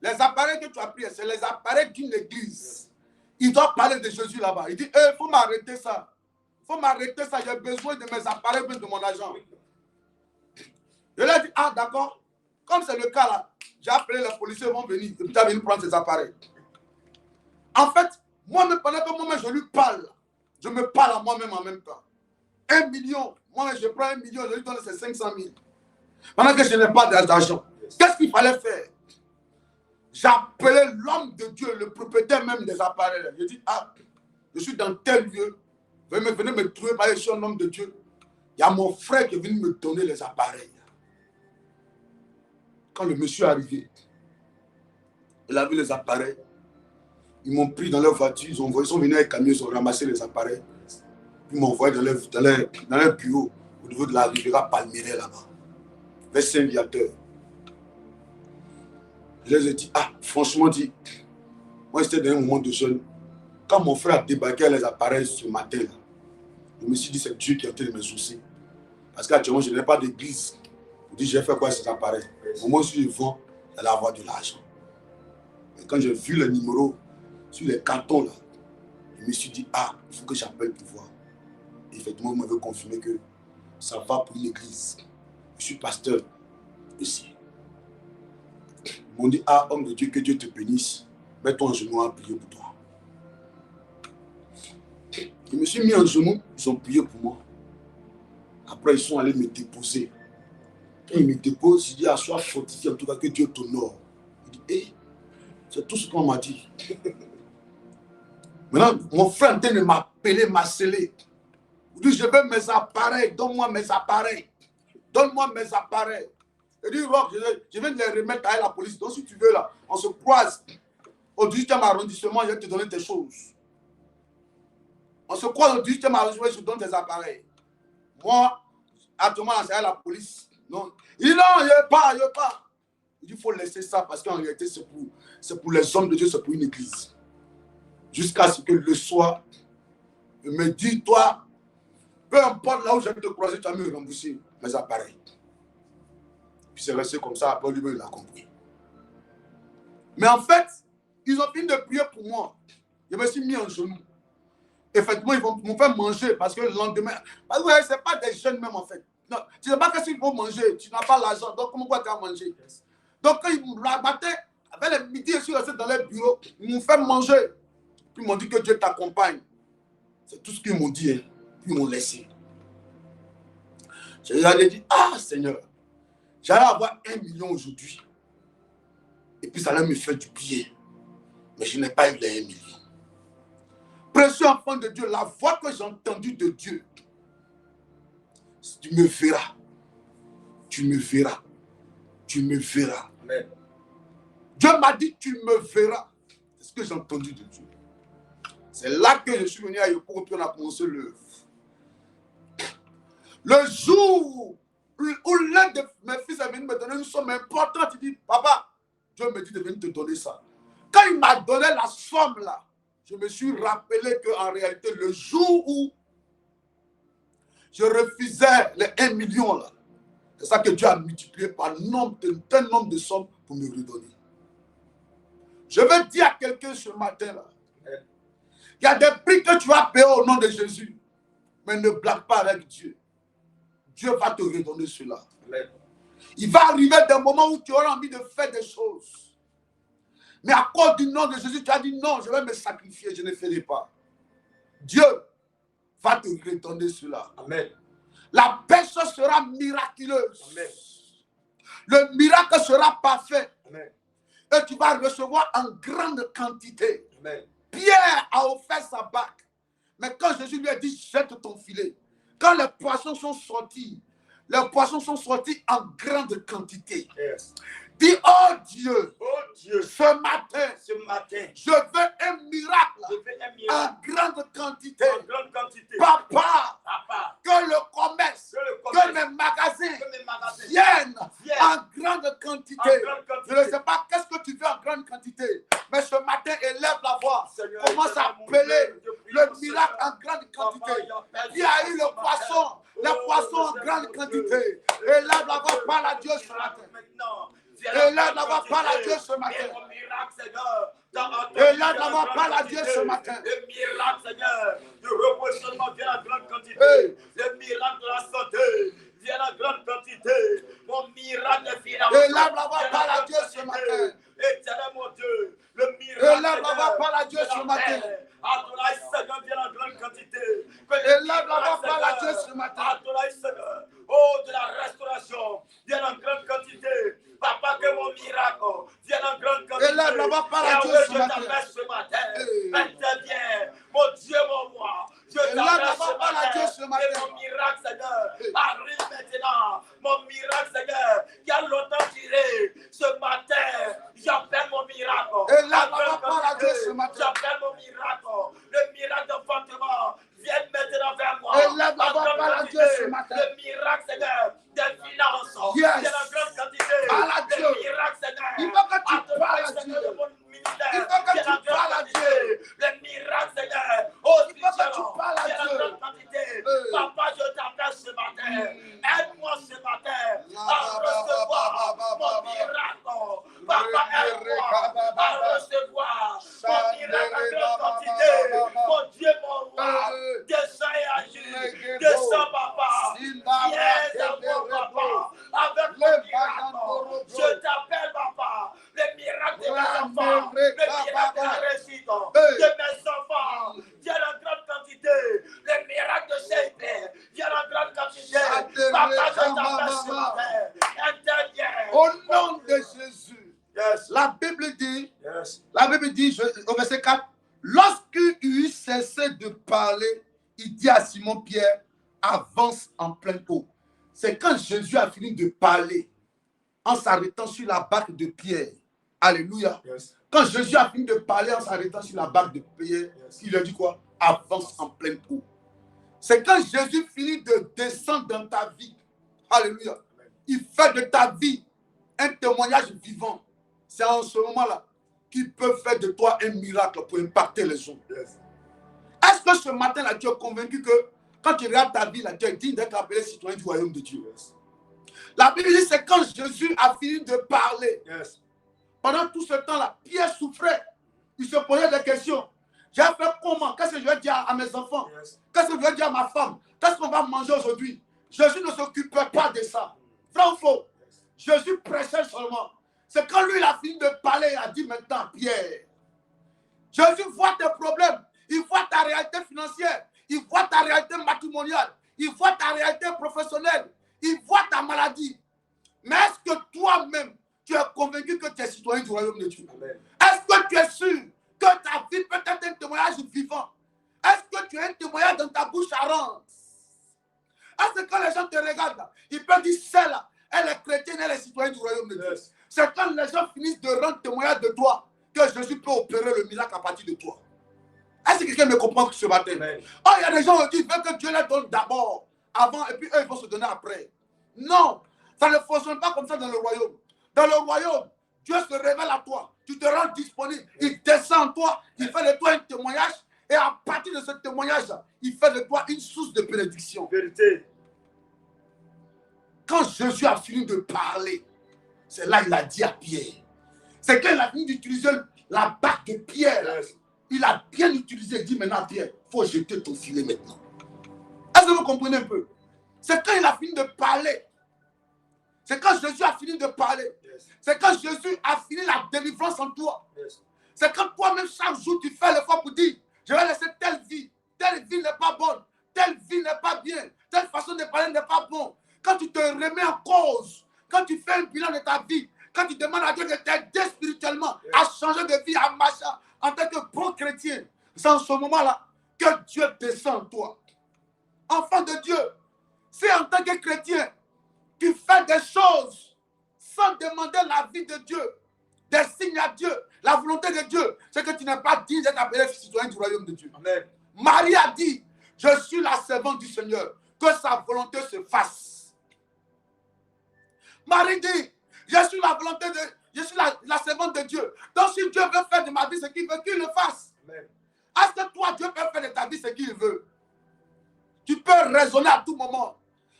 les appareils que tu as pris, c'est les appareils d'une église. Il doit parler de Jésus là-bas. Il dit, il faut m'arrêter ça. Il faut m'arrêter ça. J'ai besoin de mes appareils, de mon argent. Je lui ai dit, ah d'accord. Comme c'est le cas là, j'ai appelé les policiers, ils vont venir. Et puis ils vont venir prendre ces appareils. En fait, moi-même, pendant que moi-même je lui parle, je me parle à moi-même en même temps. 1 million. Moi, je prends 1 million, je lui donne ces 500 000. Pendant que je n'ai pas d'argent. Qu'est-ce qu'il fallait faire? J'ai appelé l'homme de Dieu, le propriétaire même des appareils. J'ai dit, ah, je suis dans tel lieu. Venez me trouver parce que je suis un homme de Dieu. Il y a mon frère qui est venu me donner les appareils. Quand le monsieur est arrivé, il a vu les appareils. Ils m'ont pris dans leur voiture, ils sont venus avec un camion, ils ont ramassé les appareils. Ils m'ont envoyé dans leur bureau, au niveau de la Riviera Palmeraie là-bas. Vers Saint-Viateur. Je les ai dit, ah, franchement dit, moi j'étais dans un moment de jeûne. Quand mon frère a débarqué les appareils ce matin, là, je me suis dit, c'est Dieu qui a été de mes soucis. Parce qu'actuellement, je n'ai pas d'église. Je me dis, j'ai fait quoi ces appareils? Au moment où je vends, j'allais avoir de l'argent. Et quand j'ai vu le numéro sur les cartons, là, je me suis dit, ah, il faut que j'appelle pour voir. Et effectivement, vous m'avez confirmé que ça va pour une église. Je suis pasteur ici. Ils m'ont dit, ah, homme de Dieu, que Dieu te bénisse. Mets-toi en genoux à prier pour toi. Je me suis mis en genoux, ils ont prié pour moi. Après, ils sont allés me déposer. Quand ils me déposent, je dis, ah, sois fortifié, en tout cas, que Dieu t'honore. Il dit, hé, c'est tout ce qu'on m'a dit. Maintenant, mon frère est en train de m'appeler, m'a scellé. Il dit, je veux mes appareils, donne-moi mes appareils. Donne-moi mes appareils. Il dit, Rock, je vais les remettre à la police. Donc, si tu veux, là, on se croise au 18e arrondissement, je vais te donner tes choses. On se croise au 18e arrondissement, je te donne tes appareils. Moi, actuellement, c'est à la police. Non. Il dit, non, je ne veux pas, je ne veux pas. Il dit, il faut laisser ça parce qu'en réalité, c'est pour les hommes de Dieu, c'est pour une église. Jusqu'à ce que le soir, il me dit, toi, peu importe là où je vais te croiser, tu vas me rembourser mes appareils. Puis c'est resté comme ça, après lui, il a compris. Mais en fait, ils ont fini de prier pour moi. Je me suis mis en genoux. Effectivement, ils vont me faire manger parce que le lendemain, parce que ce n'est pas des jeunes même en fait. Non, tu ne sais pas qu'est-ce qu'il faut manger, tu n'as pas l'argent, donc comment tu vas manger? Donc quand ils me rabattaient, avec le midi, je suis resté dans les bureaux, ils m'ont fait manger. Puis ils m'ont dit que Dieu t'accompagne. C'est tout ce qu'ils m'ont dit, hein. Puis ils m'ont laissé. J'allais dire, ah Seigneur, j'allais avoir 1 million aujourd'hui. Et puis ça allait me faire du bien. Mais je n'ai pas eu les 1 million. Précieux enfant de Dieu, la voix que j'ai entendue de Dieu, tu me verras. Tu me verras. Tu me verras. Amen. Dieu m'a dit, tu me verras. C'est ce que j'ai entendu de Dieu. C'est là que je suis venu à Yopougon, puis on a commencé l'œuvre. Le jour où l'un de mes fils est venu me donner une somme importante, il dit, papa, Dieu me dit de venir te donner ça. Quand il m'a donné la somme là, je me suis rappelé qu'en réalité, le jour où je refusais les 1 million là, c'est ça que Dieu a multiplié par un tel nombre de sommes pour me redonner. Je veux dire à quelqu'un ce matin là, il y a des prix que tu vas payer au nom de Jésus, mais ne blague pas avec Dieu. Dieu va te redonner cela. Amen. Il va arriver des moments où tu auras envie de faire des choses. Mais à cause du nom de Jésus, tu as dit non, je vais me sacrifier, je ne ferai pas. Dieu va te redonner cela. Amen. La personne sera miraculeuse. Amen. Le miracle sera parfait. Amen. Et tu vas recevoir en grande quantité. Amen. Pierre a offert sa barque. Mais quand Jésus lui a dit, jette ton filet. Quand les poissons sont sortis en grande quantité. Yes. Dis, oh Dieu, ce matin, je veux un miracle, en grande quantité. Papa, que le commerce, que mes magasins viennent en grande quantité. Je ne sais pas qu'est-ce que tu veux en grande quantité, mais ce matin, élève la voix. Commence à appeler le miracle en grande quantité. Il y a eu le poisson, les poissons en grande quantité. Élève la voix, parle à Dieu ce matin. Et là, n'avoir pas la Dieu ce matin. Et là, n'avoir pas la Dieu ce matin. Le miracle, Seigneur, du repositionnement vient en grande quantité. Le miracle de la santé vient en grande quantité. Mon miracle financier. Et là, n'avoir pas la Dieu ce matin. Éternel mon Dieu, le miracle. Et là, n'avoir pas la Dieu ce matin. Adonai Seigneur vient en grande quantité. Et là, n'avoir pas la Dieu ce matin. Adonai Seigneur, oh, de la restauration vient en grande quantité. Papa, que mon miracle vienne en grande quantité. Et là, n'avoir pas la Dieu ce matin. Interviens, mon Dieu, mon roi. Je t'appelle ce matin. Et mon miracle, Seigneur, arrive maintenant. Mon miracle, Seigneur, qui a longtemps tiré. Ce matin, j'appelle mon miracle. Et là, n'avoir pas la Dieu ce matin. J'appelle mon miracle. Le miracle d'enfantement. Viens maintenant vers moi. Et là, n'avoir pas la Dieu ce matin. Le miracle, Seigneur, des finances. Yes. Viens en grande quantité. À la Dieu. Le miracle, Seigneur. Il faut que tu nom de Jésus. Yes. La Bible dit, Yes. au verset 4, lorsqu'il eut cessé de parler, il dit à Simon-Pierre, avance en pleine eau. C'est quand Jésus a fini de parler, en s'arrêtant sur la barque de Pierre. Alléluia. Yes. Quand Jésus a fini de parler, en s'arrêtant sur la barque de Pierre, il a dit quoi? Avance en pleine eau. C'est quand Jésus finit de descendre dans ta vie. Alléluia. Il fait de ta vie un témoignage vivant. C'est en ce moment-là qu'il peut faire de toi un miracle pour impacter les autres. Yes. Est-ce que ce matin-là, tu es convaincu que quand tu regardes ta vie, là, tu es digne d'être appelé citoyen du royaume de Dieu? Yes. La Bible dit, c'est quand Jésus a fini de parler. Yes. Pendant tout ce temps-là, Pierre souffrait. Il se posait des questions. J'ai fait comment? Qu'est-ce que je vais dire à mes enfants? Yes. Qu'est-ce que je vais dire à ma femme? Qu'est-ce qu'on va manger aujourd'hui? Jésus ne s'occupait pas de ça. Vrai ou faux? Jésus prêchait seulement. C'est quand lui il a fini de parler, il a dit maintenant, Pierre, Jésus voit tes problèmes, il voit ta réalité financière, il voit ta réalité matrimoniale, il voit ta réalité professionnelle, il voit ta maladie. Mais est-ce que toi-même, tu es convaincu que tu es citoyen du royaume de Dieu? Est-ce que tu es sûr que ta vie peut être un témoignage vivant? Est-ce que tu as un témoignage dans ta bouche à rendre? Est-ce que quand les gens te regardent, ils peuvent dire celle-là, elle est chrétienne, elle est citoyenne du royaume de Dieu? C'est quand les gens finissent de rendre témoignage de toi que Jésus peut opérer le miracle à partir de toi. Est-ce que quelqu'un me comprend ce matin? Oh, il y a des gens qui disent que Dieu les donne d'abord, avant, et puis eux, ils vont se donner après. Non, ça ne fonctionne pas comme ça dans le royaume. Dans le royaume, Dieu se révèle à toi, tu te rends disponible, il descend en toi, il fait de toi un témoignage, et à partir de ce témoignage, il fait de toi une source de bénédiction. Vérité. Quand Jésus a fini de parler, c'est là qu'il a dit à Pierre. C'est quand il a fini d'utiliser la barque de Pierre. Yes. Il a bien utilisé, il dit maintenant Pierre, il faut jeter ton filet maintenant. Est-ce que vous comprenez un peu? C'est quand il a fini de parler. C'est quand Jésus a fini de parler. Yes. C'est quand Jésus a fini la délivrance en toi. Yes. C'est quand toi-même chaque jour tu fais l'effort pour dire, je vais laisser telle vie n'est pas bonne, telle vie n'est pas bien, telle façon de parler n'est pas bon. Quand tu te remets en cause, quand tu fais un bilan de ta vie, quand tu demandes à Dieu de t'aider spirituellement, à changer de vie, à marcher en tant que bon chrétien, c'est en ce moment-là que Dieu descend en toi. Enfant de Dieu, c'est en tant que chrétien, tu fais des choses sans demander la vie de Dieu, des signes à Dieu, la volonté de Dieu, c'est que tu n'es pas digne d'être appelé citoyen du royaume de Dieu. Amen. Marie a dit, je suis la servante du Seigneur, que sa volonté se fasse. Marie dit, je suis la volonté de, je suis la servante de Dieu. Donc si Dieu veut faire de ma vie ce qu'il veut, qu'il le fasse. Amen. Est-ce que toi, Dieu peut faire de ta vie ce qu'il veut? Tu peux raisonner à tout moment.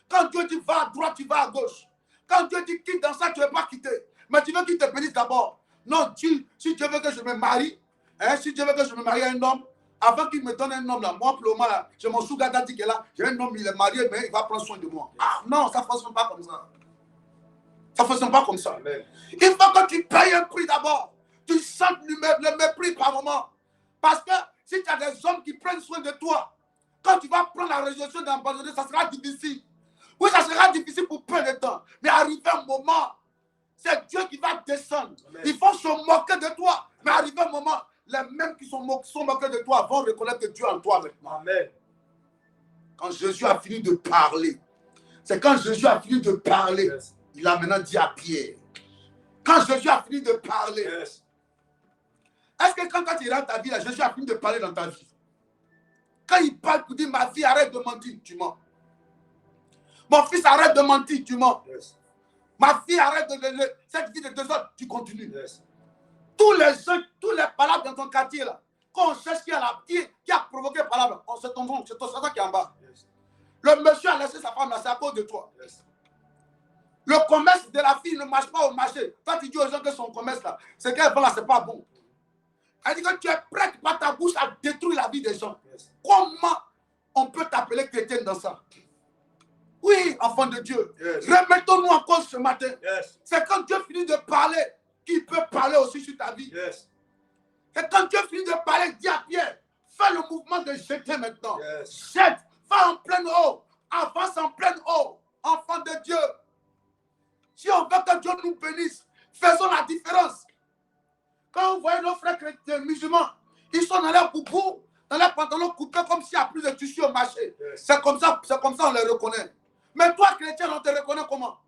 Quand Dieu dit va à droite, tu vas à gauche. Quand Dieu dit quitte dans ça, tu ne veux pas quitter. Mais tu veux qu'il te bénisse d'abord. Non, si Dieu veut que je me marie, si Dieu veut que je me marie à un homme, avant qu'il me donne un homme là, moi pour le moment là, j'ai mon sugar daddy qui est là, j'ai un homme, il est marié, mais il va prendre soin de moi. Ah non, ça ne fonctionne pas comme ça. Ça ne fonctionne pas comme ça. Amen. Il faut que tu payes un prix d'abord. Tu sens le mépris par moment. Parce que si tu as des hommes qui prennent soin de toi, quand tu vas prendre la résolution d'abandonner, ça sera difficile. Oui, ça sera difficile pour peu de temps. Mais arrivé un moment, c'est Dieu qui va descendre. Amen. Ils vont se moquer de toi. Mais arrivé un moment, les mêmes qui sont moqués de toi vont reconnaître Dieu en toi maintenant. Amen. Quand Jésus a fini de parler, c'est quand Jésus a fini de parler, Yes. il a maintenant dit à Pierre. Quand Jésus a fini de parler, Yes. est-ce que quand tu regardes ta vie, là, Jésus a fini de parler dans ta vie? Quand il parle pour dire ma fille, arrête de mentir, tu mens. Mon fils, arrête de mentir, tu mens. Yes. Ma fille, arrête de cette vie de désordre, tu continues. Yes. Tous les palabres dans ton quartier, là, quand on cherche qui a provoqué palabres, c'est ton nom, c'est ton qui est en bas. Yes. Le monsieur a laissé sa femme là, c'est à cause de toi. Yes. Le commerce de la fille ne marche pas au marché. Quand tu dis aux gens que son commerce là, c'est qu'elle vend là, c'est pas bon. Elle dit que tu es prêt par ta bouche à détruire la vie des gens. Yes. Comment on peut t'appeler chrétien dans ça? Oui, enfant de Dieu. Yes. Remettons-nous en cause ce matin. Yes. C'est quand Dieu finit de parler qu'il peut parler aussi sur ta vie. Yes. C'est quand Dieu finit de parler, dis à Pierre, fais le mouvement de jeter maintenant. Yes. Jette, va en pleine eau, avance en pleine eau, enfant de Dieu. Si on veut que Dieu nous bénisse, faisons la différence. Quand vous voyez nos frères chrétiens musulmans, ils sont dans leur boubou, dans leurs pantalons coupés comme s'il n'y a plus de tissu au marché. Yes. C'est comme ça on les reconnaît. Mais toi, chrétien, on te reconnaît comment?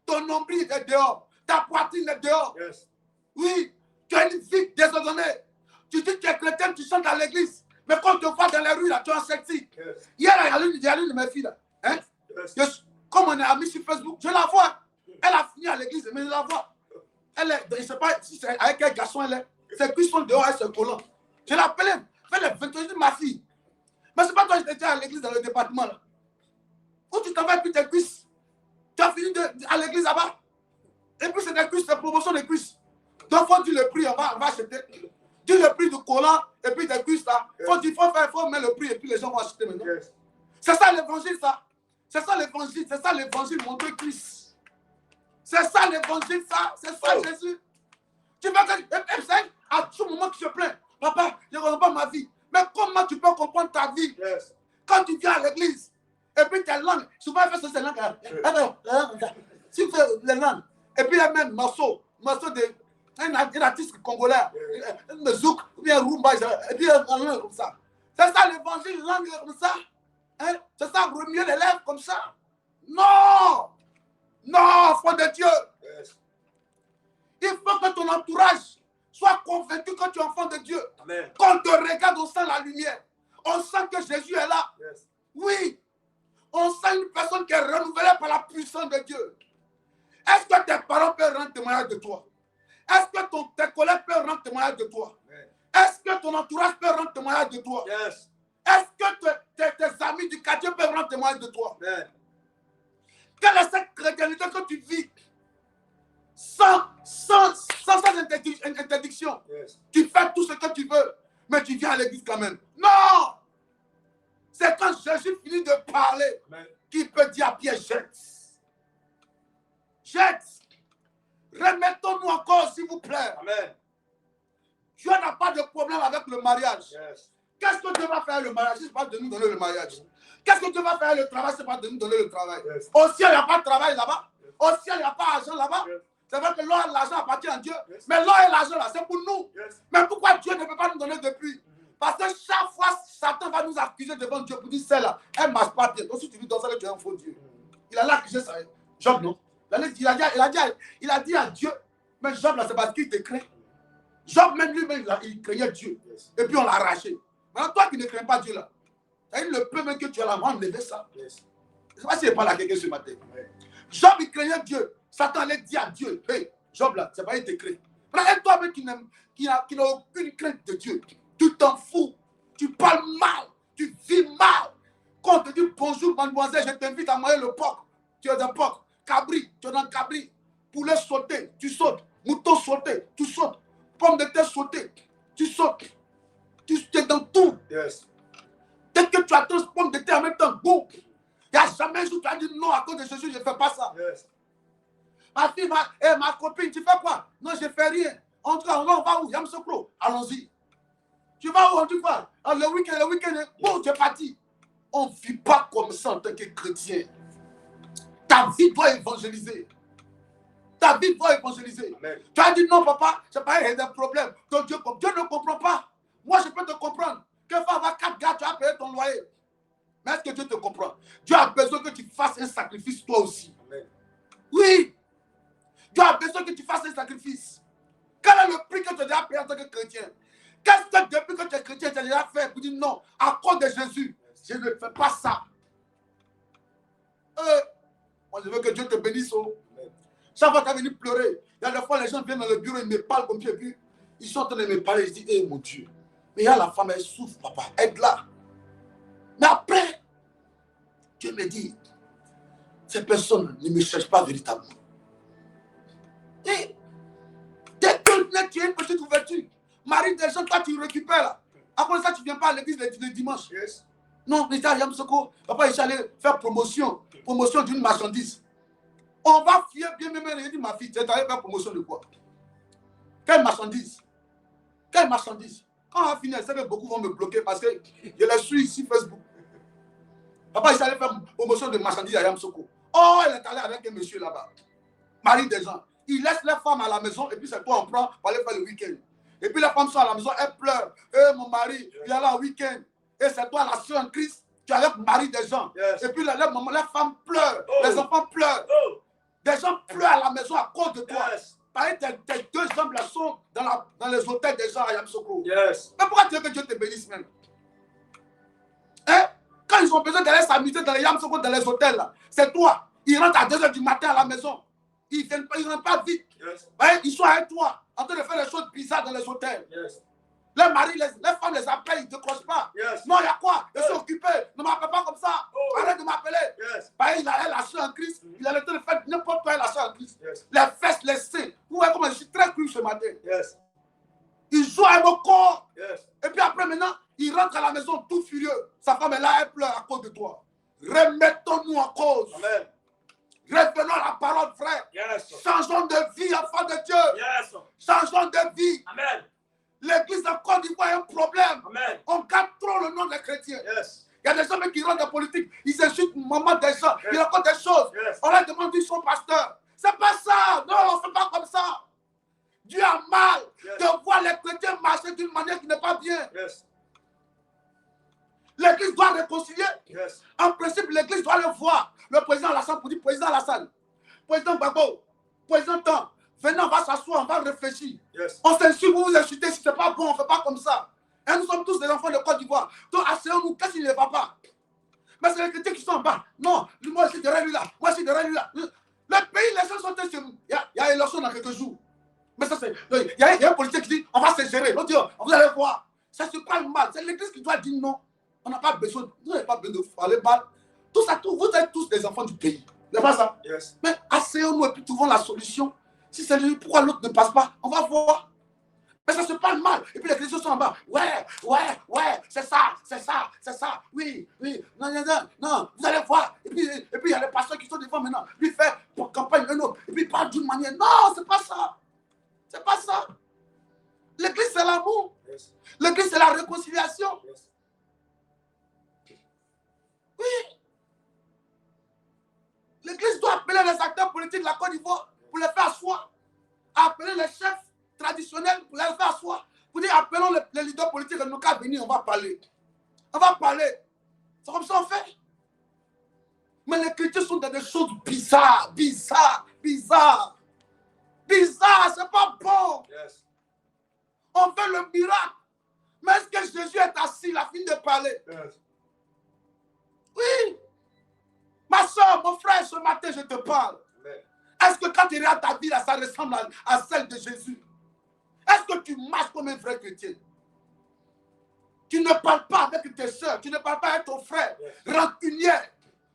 Ton nombril est dehors, ta poitrine est dehors. Yes. Oui, tu as une vie désordonnée. Tu dis que tu es chrétien, tu chantes à l'église. Mais quand tu te vois dans les rues, là, tu es en sexy. Yes. Hier, il y a l'une de mes filles, là. Hein? Yes. Comme on est amis sur Facebook, je la vois. Elle a fini à l'église, mais je la vois. Elle est, je ne sais pas si c'est avec quel garçon elle est. Ses cuisses sont dehors, elle se collant. Je l'appelais, fais le 21 ma fille. Mais c'est pas toi qui étais à l'église dans le département, là. Où tu t'en vas puis tes cuisses. Tu as fini à l'église là-bas. Et puis c'est des cuisses, c'est promotion des cuisses. Donc faut dire le prix, on va acheter. Dis le prix du collant et puis des cuisses là. Faut mettre le prix et puis les gens vont acheter maintenant. Yes. C'est ça l'évangile, ça. C'est ça l'évangile, montrer Christ. C'est ça l'évangile, ça. C'est ça Jésus. Tu veux que à tout moment tu te plains. Papa, je ne comprends pas ma vie. Mais comment tu peux comprendre ta vie? Yes. Quand tu viens à l'église, et puis tes langues, souvent elle fait ces langues. Si tu fais les langues, et puis elle met un morceau d'un artiste congolais, un zouk, ou bien un rumba, et puis un langue comme ça. C'est ça l'évangile, langue comme ça. Hein? C'est ça, remuer les lèvres comme ça. Non! Non, enfant de Dieu. Yes. Il faut que ton entourage soit convaincu que tu es enfant de Dieu. Amen. Quand on te regarde, on sent la lumière. On sent que Jésus est là. Yes. Oui. On sent une personne qui est renouvelée par la puissance de Dieu. Est-ce que tes parents peuvent rendre témoignage de toi? Est-ce que tes collègues peuvent rendre témoignage de toi? Amen. Est-ce que ton entourage peut rendre témoignage de toi? Yes. Est-ce que tes amis du quartier peuvent rendre témoignage de toi? Amen. Quelle est cette chrétienté que tu vis sans interdiction? Yes. Tu fais tout ce que tu veux, mais tu viens à l'église quand même. Non! C'est quand Jésus finit de parler qu'il peut dire à Pierre, jette. Jette. Remettons-nous encore, s'il vous plaît. Amen. Dieu n'a pas de problème avec le mariage. Yes. Qu'est-ce que Dieu va faire le mariage? Ce n'est pas de nous donner le mariage. Qu'est-ce que Dieu va faire le travail? Ce n'est pas de nous donner le travail. Yes. Au ciel, il n'y a pas de travail là-bas. Au ciel, il n'y a pas d'argent là-bas. Yes. C'est vrai que l'or et l'argent appartiennent à Dieu. Yes. Mais l'or et l'argent là, c'est pour nous. Yes. Mais pourquoi Dieu ne peut pas nous donner depuis? Parce que chaque fois, Satan va nous accuser devant Dieu pour dire celle-là, elle ne marche pas bien. Donc si tu vis dans ça, tu es un faux Dieu. Il a accusé ça. Job, non? Il a dit à Dieu, mais Job là, c'est parce qu'il te craint. Job même lui-même, il craignait Dieu. Yes. Et puis on l'a arraché. Maintenant, toi qui ne crains pas Dieu là, le peu même que tu as là, on va enlever ça. Yes. Je ne sais pas s'il n'est pas là quelqu'un ce matin. Amen. Job, il craignait Dieu. Satan allait dire à Dieu, hey, Job là, c'est pas il te craint. Et toi-même qui n'a aucune crainte de Dieu, tu t'en fous, tu parles mal, tu vis mal. Quand on te dit bonjour mademoiselle, je t'invite à manger le porc, tu es un porc, cabri, tu es dans le cabri, poulet sauté, tu sautes, mouton sauté, tu sautes, pomme de terre sautée, tu sautes, tu es dans tout. Yes. Dès que tu attends ce pomme de terre en même temps, boum, il n'y a jamais un jour où tu as dit non à cause de Jésus, je ne fais pas ça. Yes. Ma fille, ma copine, tu fais quoi? Non, je ne fais rien. En tout cas, on va où? Yamsokro, allons-y. Tu vas où? Tu vas? Le week-end, bon, tu es parti. On ne vit pas comme ça en tant que chrétien. Ta vie doit évangéliser. Ta vie doit évangéliser. Amen. Tu as dit non, papa, c'est pas un problème. Donc Dieu ne comprend pas. Moi, je peux te comprendre. Que va avoir 4 gars, tu as payé ton loyer. Mais est-ce que Dieu te comprend? Dieu a besoin que tu fasses un sacrifice toi aussi. Amen. Oui. Dieu a besoin que tu fasses un sacrifice. Quel est le prix que tu as déjà payé en tant que chrétien? Qu'est-ce que depuis que tu es chrétien, tu as déjà fait pour dire non, à cause de Jésus, je ne fais pas ça. Moi, je veux que Dieu te bénisse. Chaque fois que tu es venu pleurer, il y a des fois les gens viennent dans le bureau, ils me parlent comme ça, et puis ils sont en train de me parler, je dis, hé mon Dieu, mais il y a la femme, elle souffre, papa, aide-la. Mais après, Dieu me dit, ces personnes ne me cherchent pas véritablement. Et dès que tu as une petite ouverture, Marie des gens, toi tu récupères là. Après ça, tu ne viens pas à l'église le dimanche. Yes. Non, mais ça, Yamsoko, papa, il allé faire promotion d'une marchandise. On va fier bien, même, il dit, ma fille, tu es allé faire promotion de quoi? Quelle marchandise? Quelle marchandise? Quand on va finir, c'est que beaucoup vont me bloquer parce que je les suis ici Facebook. Papa, il allé faire promotion de marchandise à Yamsoko. Oh, elle est allée avec un monsieur là-bas. marient des gens. Ils laissent les femmes à la maison et puis c'est toi on prend pour aller faire le week-end. Et puis les femmes sont à la maison, elles pleurent. Mon mari, il est là au week-end. Et c'est toi la sœur en Christ qui est avec mari des gens. Et puis les femmes pleurent, les enfants pleurent. Des gens pleurent à la maison à cause de toi. Pareil, tes deux jambes là sont dans les hôtels des gens à Yamoussoukro. Mais pourquoi tu veux que Dieu te bénisse même? Hein? Quand ils ont besoin d'aller s'amuser dans les Yamoussoukro, dans les hôtels là, c'est toi. Ils rentrent à 2 h du matin à la maison. Ils ne rentrent pas vite. Ils sont avec toi, en train de faire des choses bizarres dans les hôtels. Les maris, les femmes les appellent, ils ne décrochent pas. Non, il y a quoi? Je suis occupé. Ne m'appelle pas comme ça. Arrête de m'appeler. Il a la soeur en Christ. Il a le temps de faire n'importe quoi, la soeur en Christ. Les fesses, les seins. Vous voyez comment je suis très cru ce matin. Il joue avec mon corps. Et puis après, maintenant, il rentre à la maison tout furieux. Sa femme est là, elle pleure à cause de toi. Remettons-nous en cause. Amen. Revenons à la parole, frère. Changeons de vie, enfants de Dieu. Changeons de vie. Amen. L'église de Côte d'Ivoire a un problème. Amen. On garde trop le nom des chrétiens. Il y a des gens qui rentrent en politique, ils insultent maman des gens, ils racontent des choses. On leur demande d'où ils sont pasteurs. C'est pas ça. Non, on ne fait pas comme ça. Dieu a mal de voir les chrétiens marcher d'une manière qui n'est pas bien. L'église doit réconcilier. En principe, l'église doit le voir. Le président Alassane pour dire président Alassane, président Gbagbo, président Tan, venez, on va s'asseoir, on va réfléchir. On s'insulte, vous vous insultez, si ce n'est pas bon, on ne fait pas comme ça. Et nous sommes tous des enfants de Côte d'Ivoire. Donc, asseyons-nous, qu'est-ce qu'il ne va pas? Mais c'est les chrétiens qui sont en bas. Non, moi je suis derrière lui là, moi je suis derrière lui là. Le pays, les gens sont sur nous. Il y a élection dans quelques jours. Mais ça, c'est. Il y a un politicien qui dit on va se gérer. L'autre dit vous allez voir. Ça se parle mal. C'est l'église qui doit dire non. On n'a pas besoin. Vous n'avez pas besoin de aller battre. Tout ça, vous êtes tous des enfants du pays. C'est pas ça? Mais asseyons-nous et puis trouvons la solution. Si c'est lui, pourquoi l'autre ne passe pas? On va voir. Mais ça se parle mal. Et puis les chrétiens sont en bas. Ouais, c'est ça. Oui. Non, vous allez voir. Et puis il y a les pasteurs qui sont devant maintenant. Lui fait pour campagne un autre. Et puis il parle d'une manière. Non, c'est pas ça. C'est pas ça. L'église, c'est l'amour. L'église, c'est la réconciliation. Oui. L'église doit appeler les acteurs politiques de la Côte d'Ivoire pour les faire asseoir. Appeler les chefs traditionnels pour les faire asseoir. Pour dire, appelons les leaders politiques de nos cas venir, on va parler. On va parler. C'est comme ça on fait. Mais les chrétiens sont dans des choses bizarres, c'est pas bon. On veut le miracle. Mais est-ce que Jésus est assis, il a fini de parler? Oui. Ma soeur, mon frère, ce matin, je te parle. Est-ce que quand tu regardes ta vie, là, ça ressemble à celle de Jésus? Est-ce que tu marches comme un vrai chrétien? Tu ne parles pas avec tes soeurs, tu ne parles pas avec ton frère, rancunier,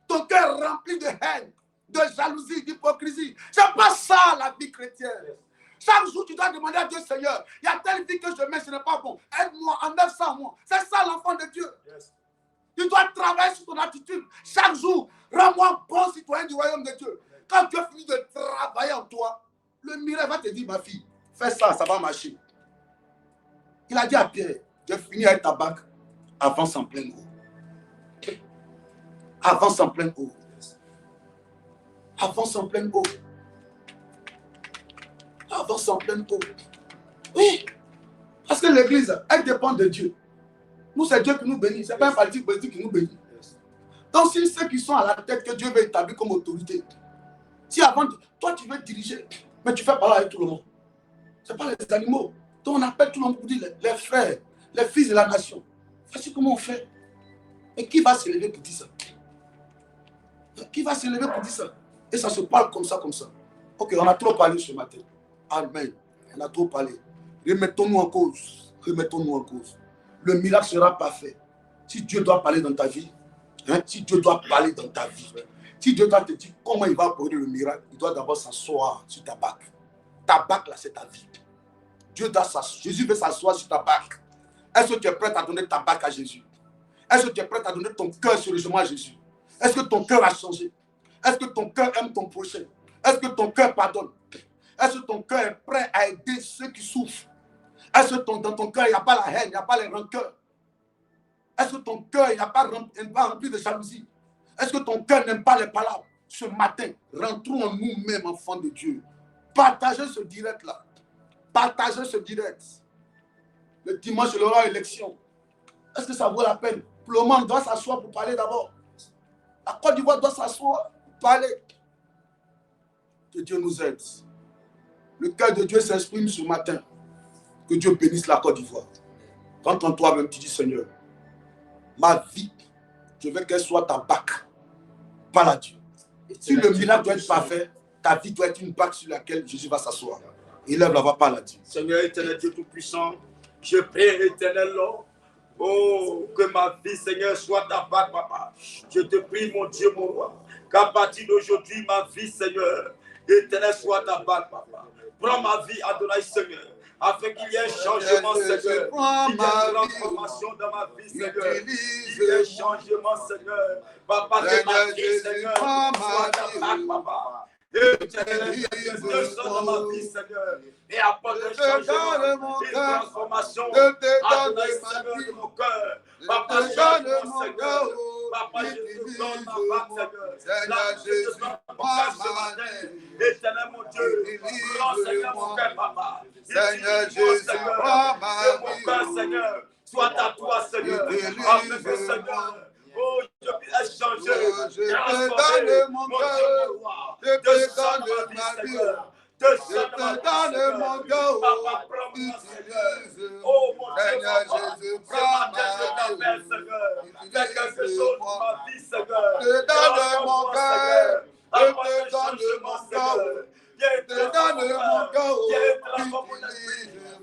ton cœur rempli de haine, de jalousie, d'hypocrisie. C'est pas ça la vie chrétienne. Chaque jour, tu dois demander à Dieu, Seigneur, il y a telle vie que je mets, ce n'est pas bon. Aide-moi, enlève ça à moi. C'est ça l'enfant de Dieu. Tu dois travailler sur ton attitude. Chaque jour, rends-moi un bon citoyen du royaume de Dieu. Quand Dieu finit de travailler en toi, le miracle va te dire, ma fille, fais ça, ça va marcher. Il a dit à Pierre, j'ai fini avec ta bague, avance en plein eau. Avance en plein eau. Avance en plein eau. Avance en pleine eau. Oui. Parce que l'église, elle dépend de Dieu. Nous, c'est Dieu qui nous bénit. Ce n'est pas un politique politique qui nous bénit. Donc, si ceux qui sont à la tête que Dieu veut établir comme autorité, si avant, toi, tu veux diriger, mais tu fais parler avec tout le monde. Ce n'est pas les animaux. Donc, on appelle tout le monde pour dire les frères, les fils de la nation. Voici comment on fait. Et qui va se lever pour dire ça? Qui va se lever pour dire ça? Et ça se parle comme ça, comme ça. Ok, on a trop parlé ce matin. Amen. On a trop parlé. Remettons-nous en cause. Remettons-nous en cause. Le miracle sera parfait. Si Dieu doit parler dans ta vie, si Dieu doit parler dans ta vie, si Dieu doit te dire comment il va apporter le miracle, il doit d'abord s'asseoir sur ta bague. Ta bague là, c'est ta vie. Jésus veut s'asseoir sur ta bague. Est-ce que tu es prêt à donner ta bague à Jésus? Est-ce que tu es prêt à donner ton cœur sérieusement à Jésus? Est-ce que ton cœur a changé? Est-ce que ton cœur aime ton prochain? Est-ce que ton cœur pardonne? Est-ce que ton cœur est prêt à aider ceux qui souffrent? Est-ce que dans ton cœur, il n'y a pas la haine, il n'y a pas les rancœurs? Est-ce que ton cœur n'est pas rempli de jalousie? Est-ce que ton cœur n'aime pas les palabres? ce matin, rentrons en nous-mêmes, enfants de Dieu. Partagez ce direct-là. Partagez ce direct. Le dimanche, il y aura élection. Est-ce que ça vaut la peine? Pour le moment, on doit s'asseoir pour parler d'abord. La Côte d'Ivoire doit s'asseoir pour parler. Que Dieu nous aide. Le cœur de Dieu s'exprime ce matin. Que Dieu bénisse la Côte d'Ivoire. Quand en toi-même tu dis, Seigneur, ma vie, je veux qu'elle soit ta bac. Pas la Dieu. Si le miracle doit être parfait, ta vie doit être une bac sur laquelle Jésus va s'asseoir. Il lève la voix par la Dieu. Seigneur éternel Dieu Tout-Puissant, je prie éternel Lord. Oh, que ma vie, Seigneur, soit ta bac, papa. Je te prie, mon Dieu, mon roi, qu'à partir d'aujourd'hui, ma vie, Seigneur, éternel, soit ta bac, papa. Prends ma vie, Adonai, Seigneur, afin qu'il y ait un changement, Seigneur. Qu'il y ait une transformation dans ma vie, Seigneur. Qu'il y ait un changement, Seigneur. Papa, que ma vie, Seigneur, soit ta bac, papa. Éternel, dans ma vie, Seigneur, et apporte un changement, une transformation, Adonai, Seigneur, de mon cœur. Papa, change mon Seigneur. Papa, je te donne ma bac, Seigneur. Là, je te donne mon cœur ce matin. Éternel, mon Dieu, prends, Seigneur, mon cœur, papa. Seigneur, Seigneur, que mon cœur, Seigneur, soit à toi, Seigneur. Afin que, Seigneur, oh, je puisse changer, transformer mon cœur, je te donne ma vie, je te donne mon cœur, papa, prends-moi, Seigneur. Oh, mon Seigneur Dieu, Jésus, ce matin, je t'appelle, Seigneur. Il y a quelque chose dans ma vie, Seigneur. Je te donne mon cœur, je te donne mon cœur. Je te donne mon cœur,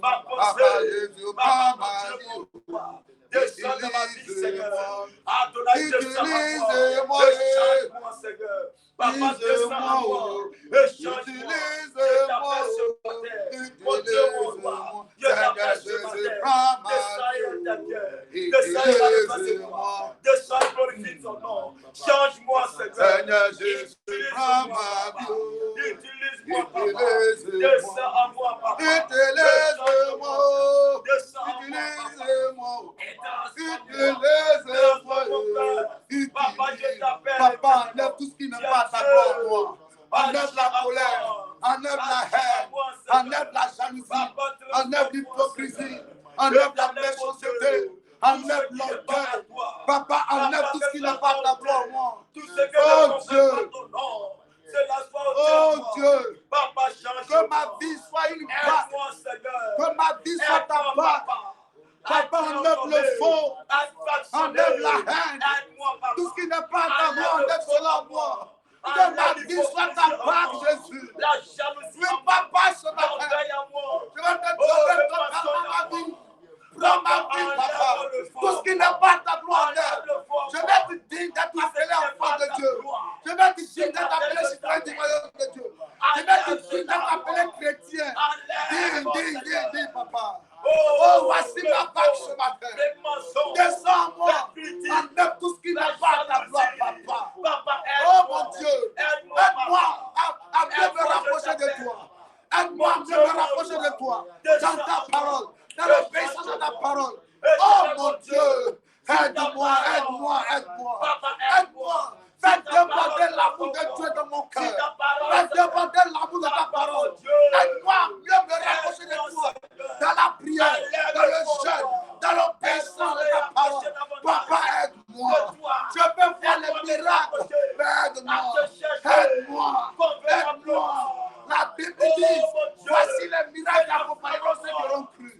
ma pensée, ma maman, descends dans ma vie, Seigneur. Adonai, descends à moi. Change-moi, Seigneur. Papa, descends à moi. Change-moi. Je t'appelle ce matin. Mon Dieu, mon roi. Je t'appelle ce matin. Descends ta gueule. Descends de moi. Descends, glorifie ton nom. Change-moi, Seigneur. Utilise-moi, papa. Utilise-moi, papa. Descends à moi, papa. Utilise-moi. Descends à moi, Papa, enlève tout ce qui n'est pas ta gloire en moi. Enlève la colère, enlève la haine, enlève la jalousie, enlève l'hypocrisie, enlève la méchanceté, enlève l'orgueil. Papa, enlève tout ce qui n'est pas ta gloire en moi. Oh Dieu, oh Dieu, que ma vie soit une bague, que ma vie soit ta bague. Papa, enlève le faux, enlève la haine, tout ce qui n'est pas ta gloire, enlève cela en moi. Que ma vie soit ta bague, Jésus. Oui, papa, ce matin, je vais te donner totalement ma vie. Prends ma vie, papa. Tout ce qui n'est pas ta gloire, je vais te dire d'être appelé enfant de Dieu. Je vais te dire d'être appelé citoyen du royaume de Dieu. Je vais te dire d'être appelé chrétien. Dis, papa. Oh, voici ma bague ce matin. Descends moi. Enlève tout ce qui n'est pas ta gloire, papa. Oh mon Dieu, aide-moi à mieux me rapprocher de toi. Aide-moi à mieux me rapprocher de toi. Dans ta parole, dans l'obéissance de ta parole. Oh mon Dieu, aide-moi, aide-moi, aide-moi. Aide-moi. Fais déborder l'amour de Dieu dans mon cœur. Fais déborder l'amour de ta parole. Aide-moi à mieux me rapprocher de toi. Dans la prière, dans le jeûne, dans l'obéissance de ta parole. Papa, aide-moi. Je veux voir les miracles. Aide-moi. Aide-moi. Aide-moi. La Bible dit, voici les miracles accompagnant ceux qui auront cru.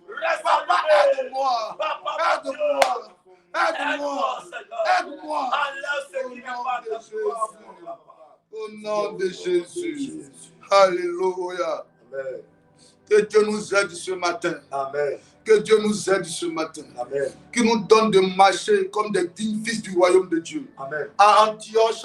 Papa, aide-moi. Aide-moi. Aide-moi. Aide-moi. Au nom de Jésus. Alléluia. Amen. Que Dieu nous aide ce matin. Amen. Que Dieu nous aide ce matin. Amen. Qu'il nous donne de marcher comme des dignes fils du royaume de Dieu. Amen. À Antioche,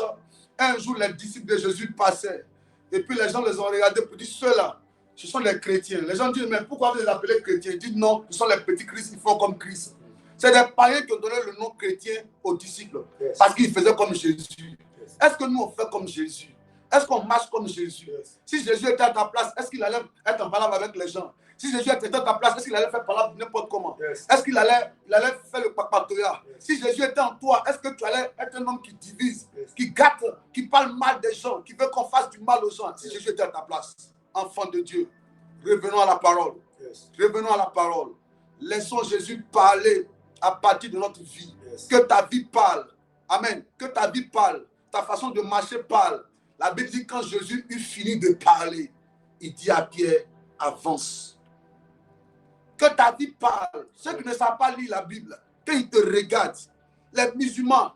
un jour, les disciples de Jésus passaient. Et puis les gens les ont regardés pour dire, ceux-là, ce sont les chrétiens. Les gens disent, mais pourquoi vous les appelez chrétiens? Ils disent, non, ce sont les petits Christ, ils font comme Christ. C'est des païens qui ont donné le nom chrétien aux disciples. Yes. Parce qu'ils faisaient comme Jésus. Yes. Est-ce que nous, on fait comme Jésus? Est-ce qu'on marche comme Jésus? Yes. Si Jésus était à ta place, est-ce qu'il allait être en parlant avec les gens? Si Jésus était à ta place, est-ce qu'il allait faire parler n'importe comment? Yes. Est-ce qu'il allait faire le papatoya? Yes. Si Jésus était en toi, est-ce que tu allais être un homme qui divise, Yes. qui gâte, qui parle mal des gens, qui veut qu'on fasse du mal aux gens? Si Jésus était à ta place, enfant de Dieu, revenons à la parole. Yes. Revenons à la parole. Laissons Jésus parler à partir de notre vie. Yes. Que ta vie parle. Amen. Que ta vie parle. Ta façon de marcher parle. La Bible dit quand Jésus eut fini de parler, il dit à Pierre, avance. Que ta vie parle. Ceux qui ne savent pas lire la Bible, qu'ils te regardent. Les musulmans,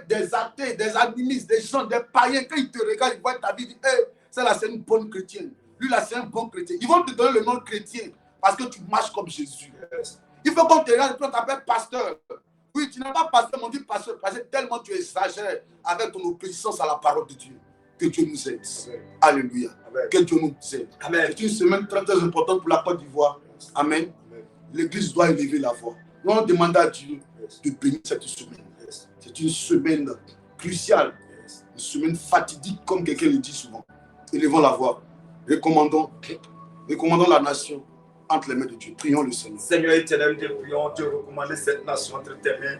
des athées, des animistes, des gens, des païens, quand ils te regardent, ils voient ta vie, ils disent, hey, celle-là c'est une bonne chrétienne. Lui là c'est un bon chrétien. Ils vont te donner le nom chrétien parce que tu marches comme Jésus. Yes. Il faut qu'on te regarde et qu'on t'appelle pasteur. Oui, tu n'es pas pasteur, mais on dit pasteur parce que tellement tu exagères avec ton obéissance à la parole de Dieu. Que Dieu nous aide. Amen. Alléluia. Amen. Que Dieu nous aide. Amen. C'est une semaine très, très importante pour la Côte d'Ivoire. Amen. Amen. L'église doit élever la voix. Nous allons demander à Dieu Yes. de bénir cette semaine. Yes. C'est une semaine cruciale. Yes. Une semaine fatidique, comme quelqu'un le dit souvent. Élevons la voix. Recommandons la nation entre les mains de Dieu. Prions le Seigneur. Seigneur éternel, nous te prions, te recommander cette nation entre tes mains.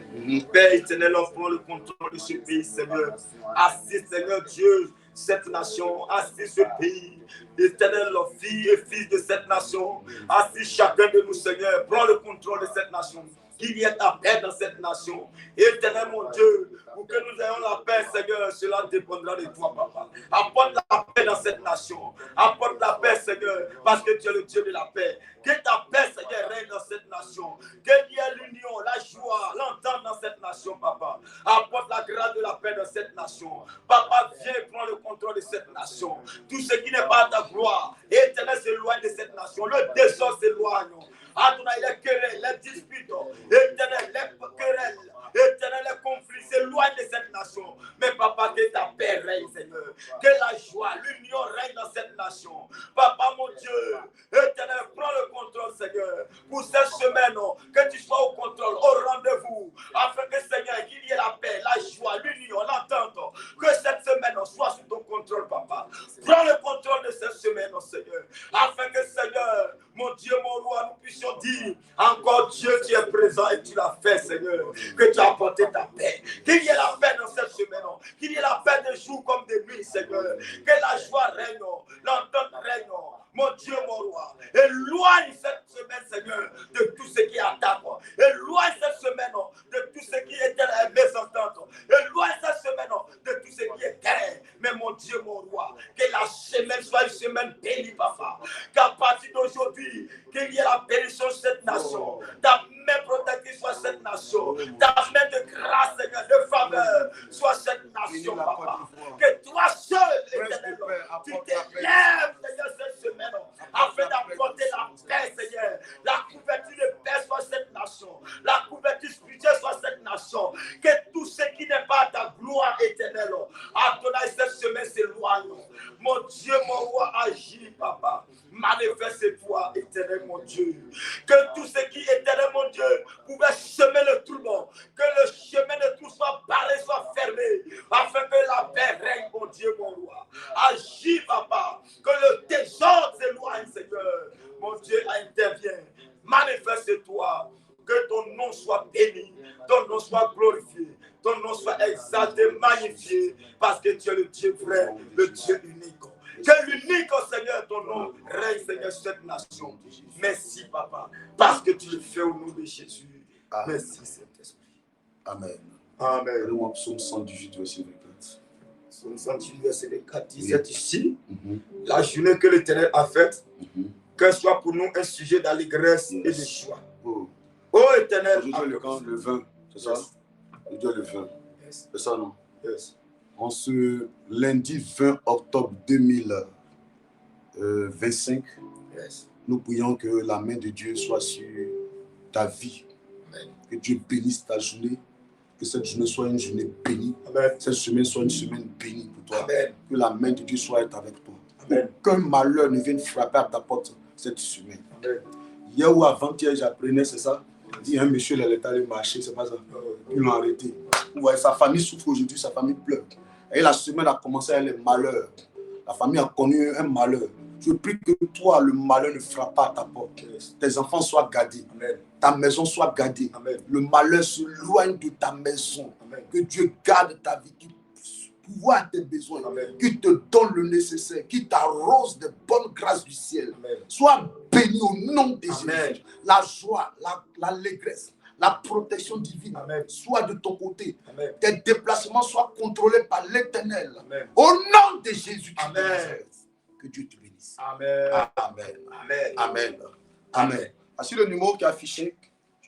Père éternel, on prend le contrôle de ce pays, Seigneur. Assiste, Seigneur Dieu, cette nation, assiste ce pays. Éternel, fille et fils de cette nation, assiste chacun de nous, Seigneur. Prends le contrôle de cette nation. Qu'il y ait ta paix dans cette nation. Éternel, mon Dieu, pour que nous ayons la paix, Seigneur, cela dépendra de toi, Papa. Apporte la paix dans cette nation. Apporte la paix, Seigneur, parce que tu es le Dieu de la paix. Que ta paix, Seigneur, règne dans cette nation. Qu'il y ait l'union, la joie, l'entente dans cette nation, Papa. Apporte la grâce de la paix dans cette nation. Papa, viens prendre le contrôle de cette nation. Tout ce qui n'est pas ta gloire, Éternel, s'éloigne de cette nation. Le désordre s'éloigne. Adonai, les querelles, les disputes, Éternel, les querelles, Éternel, les conflits s'éloignent de cette nation. Mais Papa, que ta paix règne, Seigneur. Que la joie, l'union règne dans cette nation. Papa, mon Dieu, Éternel, prends le contrôle, Seigneur. Pour cette semaine, que tu sois au contrôle, au rendez-vous. Afin que, Seigneur, qu'il y ait la paix, la joie, l'union, l'entente. Que cette semaine soit sous ton contrôle, Papa. Prends le contrôle de cette semaine, Seigneur. Afin que, Seigneur, mon Dieu, mon roi, nous puissions dire encore Dieu, tu es présent et tu l'as fait, Seigneur. Que tu as apporté ta paix. Qu'il y ait la paix dans cette semaine. Qu'il y ait la paix de jour comme de nuit, Seigneur. Que la joie règne, l'entente règne. Mon Dieu, mon roi, éloigne cette semaine, Seigneur, de tout ce qui attaque. Éloigne cette semaine de tout ce qui est mésentente. Éloigne cette semaine de tout ce qui est guerre. Mais mon Dieu, mon roi, que la semaine soit une semaine bénie, Papa. Qu'à partir d'aujourd'hui, qu'il y ait la bénédiction de cette nation. Ta main protectrice soit cette nation. Ta main de grâce, Seigneur, de faveur soit cette nation, Papa. Que toi seul, Éternel, tu t'élèves, Seigneur, cette semaine. Afin d'apporter la paix, Seigneur. La couverture de paix soit cette nation. La couverture spirituelle soit cette nation. Que tout ce qui n'est pas ta gloire éternelle, Adonai, cette semaine s'éloigne. Mon Dieu, mon roi, agis, Papa. Manifeste-toi, éternel, mon Dieu. Que tout ce qui, éternel, mon Dieu, pouvait semer le trouble, que le chemin de tout soit barré, soit fermé, afin que la paix règne, mon Dieu, mon roi. Agis, Papa. Que le désordre s'éloigne, Seigneur. Mon Dieu, intervient. Manifeste-toi. Que ton nom soit béni, ton nom soit glorifié, ton nom soit exalté, magnifié, parce que tu es le Dieu vrai, le Dieu unique. Que l'unique, Seigneur, ton nom règne, Seigneur, sur cette nation. Merci, Papa, parce que tu le fais au nom de Jésus. Amen. Merci, Saint-Esprit. Amen. Amen. Allons au psaume 118, verset 24. Psaume 118, verset 4, 17 ici. La journée que l'Éternel a faite, qu'elle soit pour nous un sujet d'allégresse et de joie. Oh Éternel, aujourd'hui le 20, c'est ça? Aujourd'hui le 20, c'est ça, non? Yes. En ce lundi 20 octobre 2025, Yes. nous prions que la main de Dieu soit sur ta vie. Amen. Que Dieu bénisse ta journée. Que cette journée soit une journée bénie. Amen. Cette semaine soit une semaine bénie pour toi. Amen. Que la main de Dieu soit avec toi. Amen. Qu'un malheur ne vienne frapper à ta porte cette semaine. Amen. Hier ou avant-hier, j'apprenais, c'est ça? Il dit un monsieur, il est allé marcher, c'est pas ça? Ils l'ont arrêté. Ouais, sa famille souffre aujourd'hui, sa famille pleure. Et la semaine a commencé avec les malheurs. La famille a connu un malheur. Je prie que toi, le malheur ne frappe pas à ta porte. Tes enfants soient gardés. Amen. Ta maison soit gardée. Amen. Le malheur se loigne de ta maison. Amen. Que Dieu garde ta vie, qu'il pourvoie tes besoins, Amen. qu'il te donne le nécessaire, qu'il t'arrose de bonnes grâces du ciel. Amen. Sois béni au nom de Amen. Jésus. La joie, l'allégresse, la protection divine Amen. soit de ton côté. Amen. Tes déplacements soient contrôlés par l'Éternel. Amen. Au nom de Jésus. Amen. Que Dieu te bénisse. Amen. Amen. Amen. Amen. Amen. Voici le numéro qui est affiché.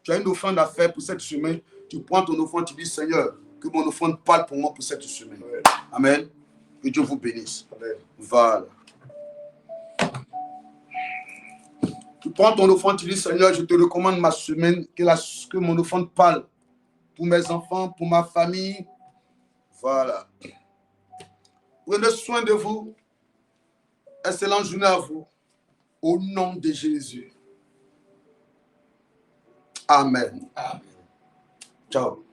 Tu as une offrande à faire pour cette semaine. Tu prends ton offrande, tu dis Seigneur, que mon offrande parle pour moi pour cette semaine. Amen. Amen. Que Dieu vous bénisse. Amen. Voilà. Tu prends ton offrande, tu dis Seigneur, je te recommande ma semaine, que mon offrande parle pour mes enfants, pour ma famille. Voilà. Prenez soin de vous. Excellente journée à vous. Au nom de Jésus. Amen. Amen. Ciao.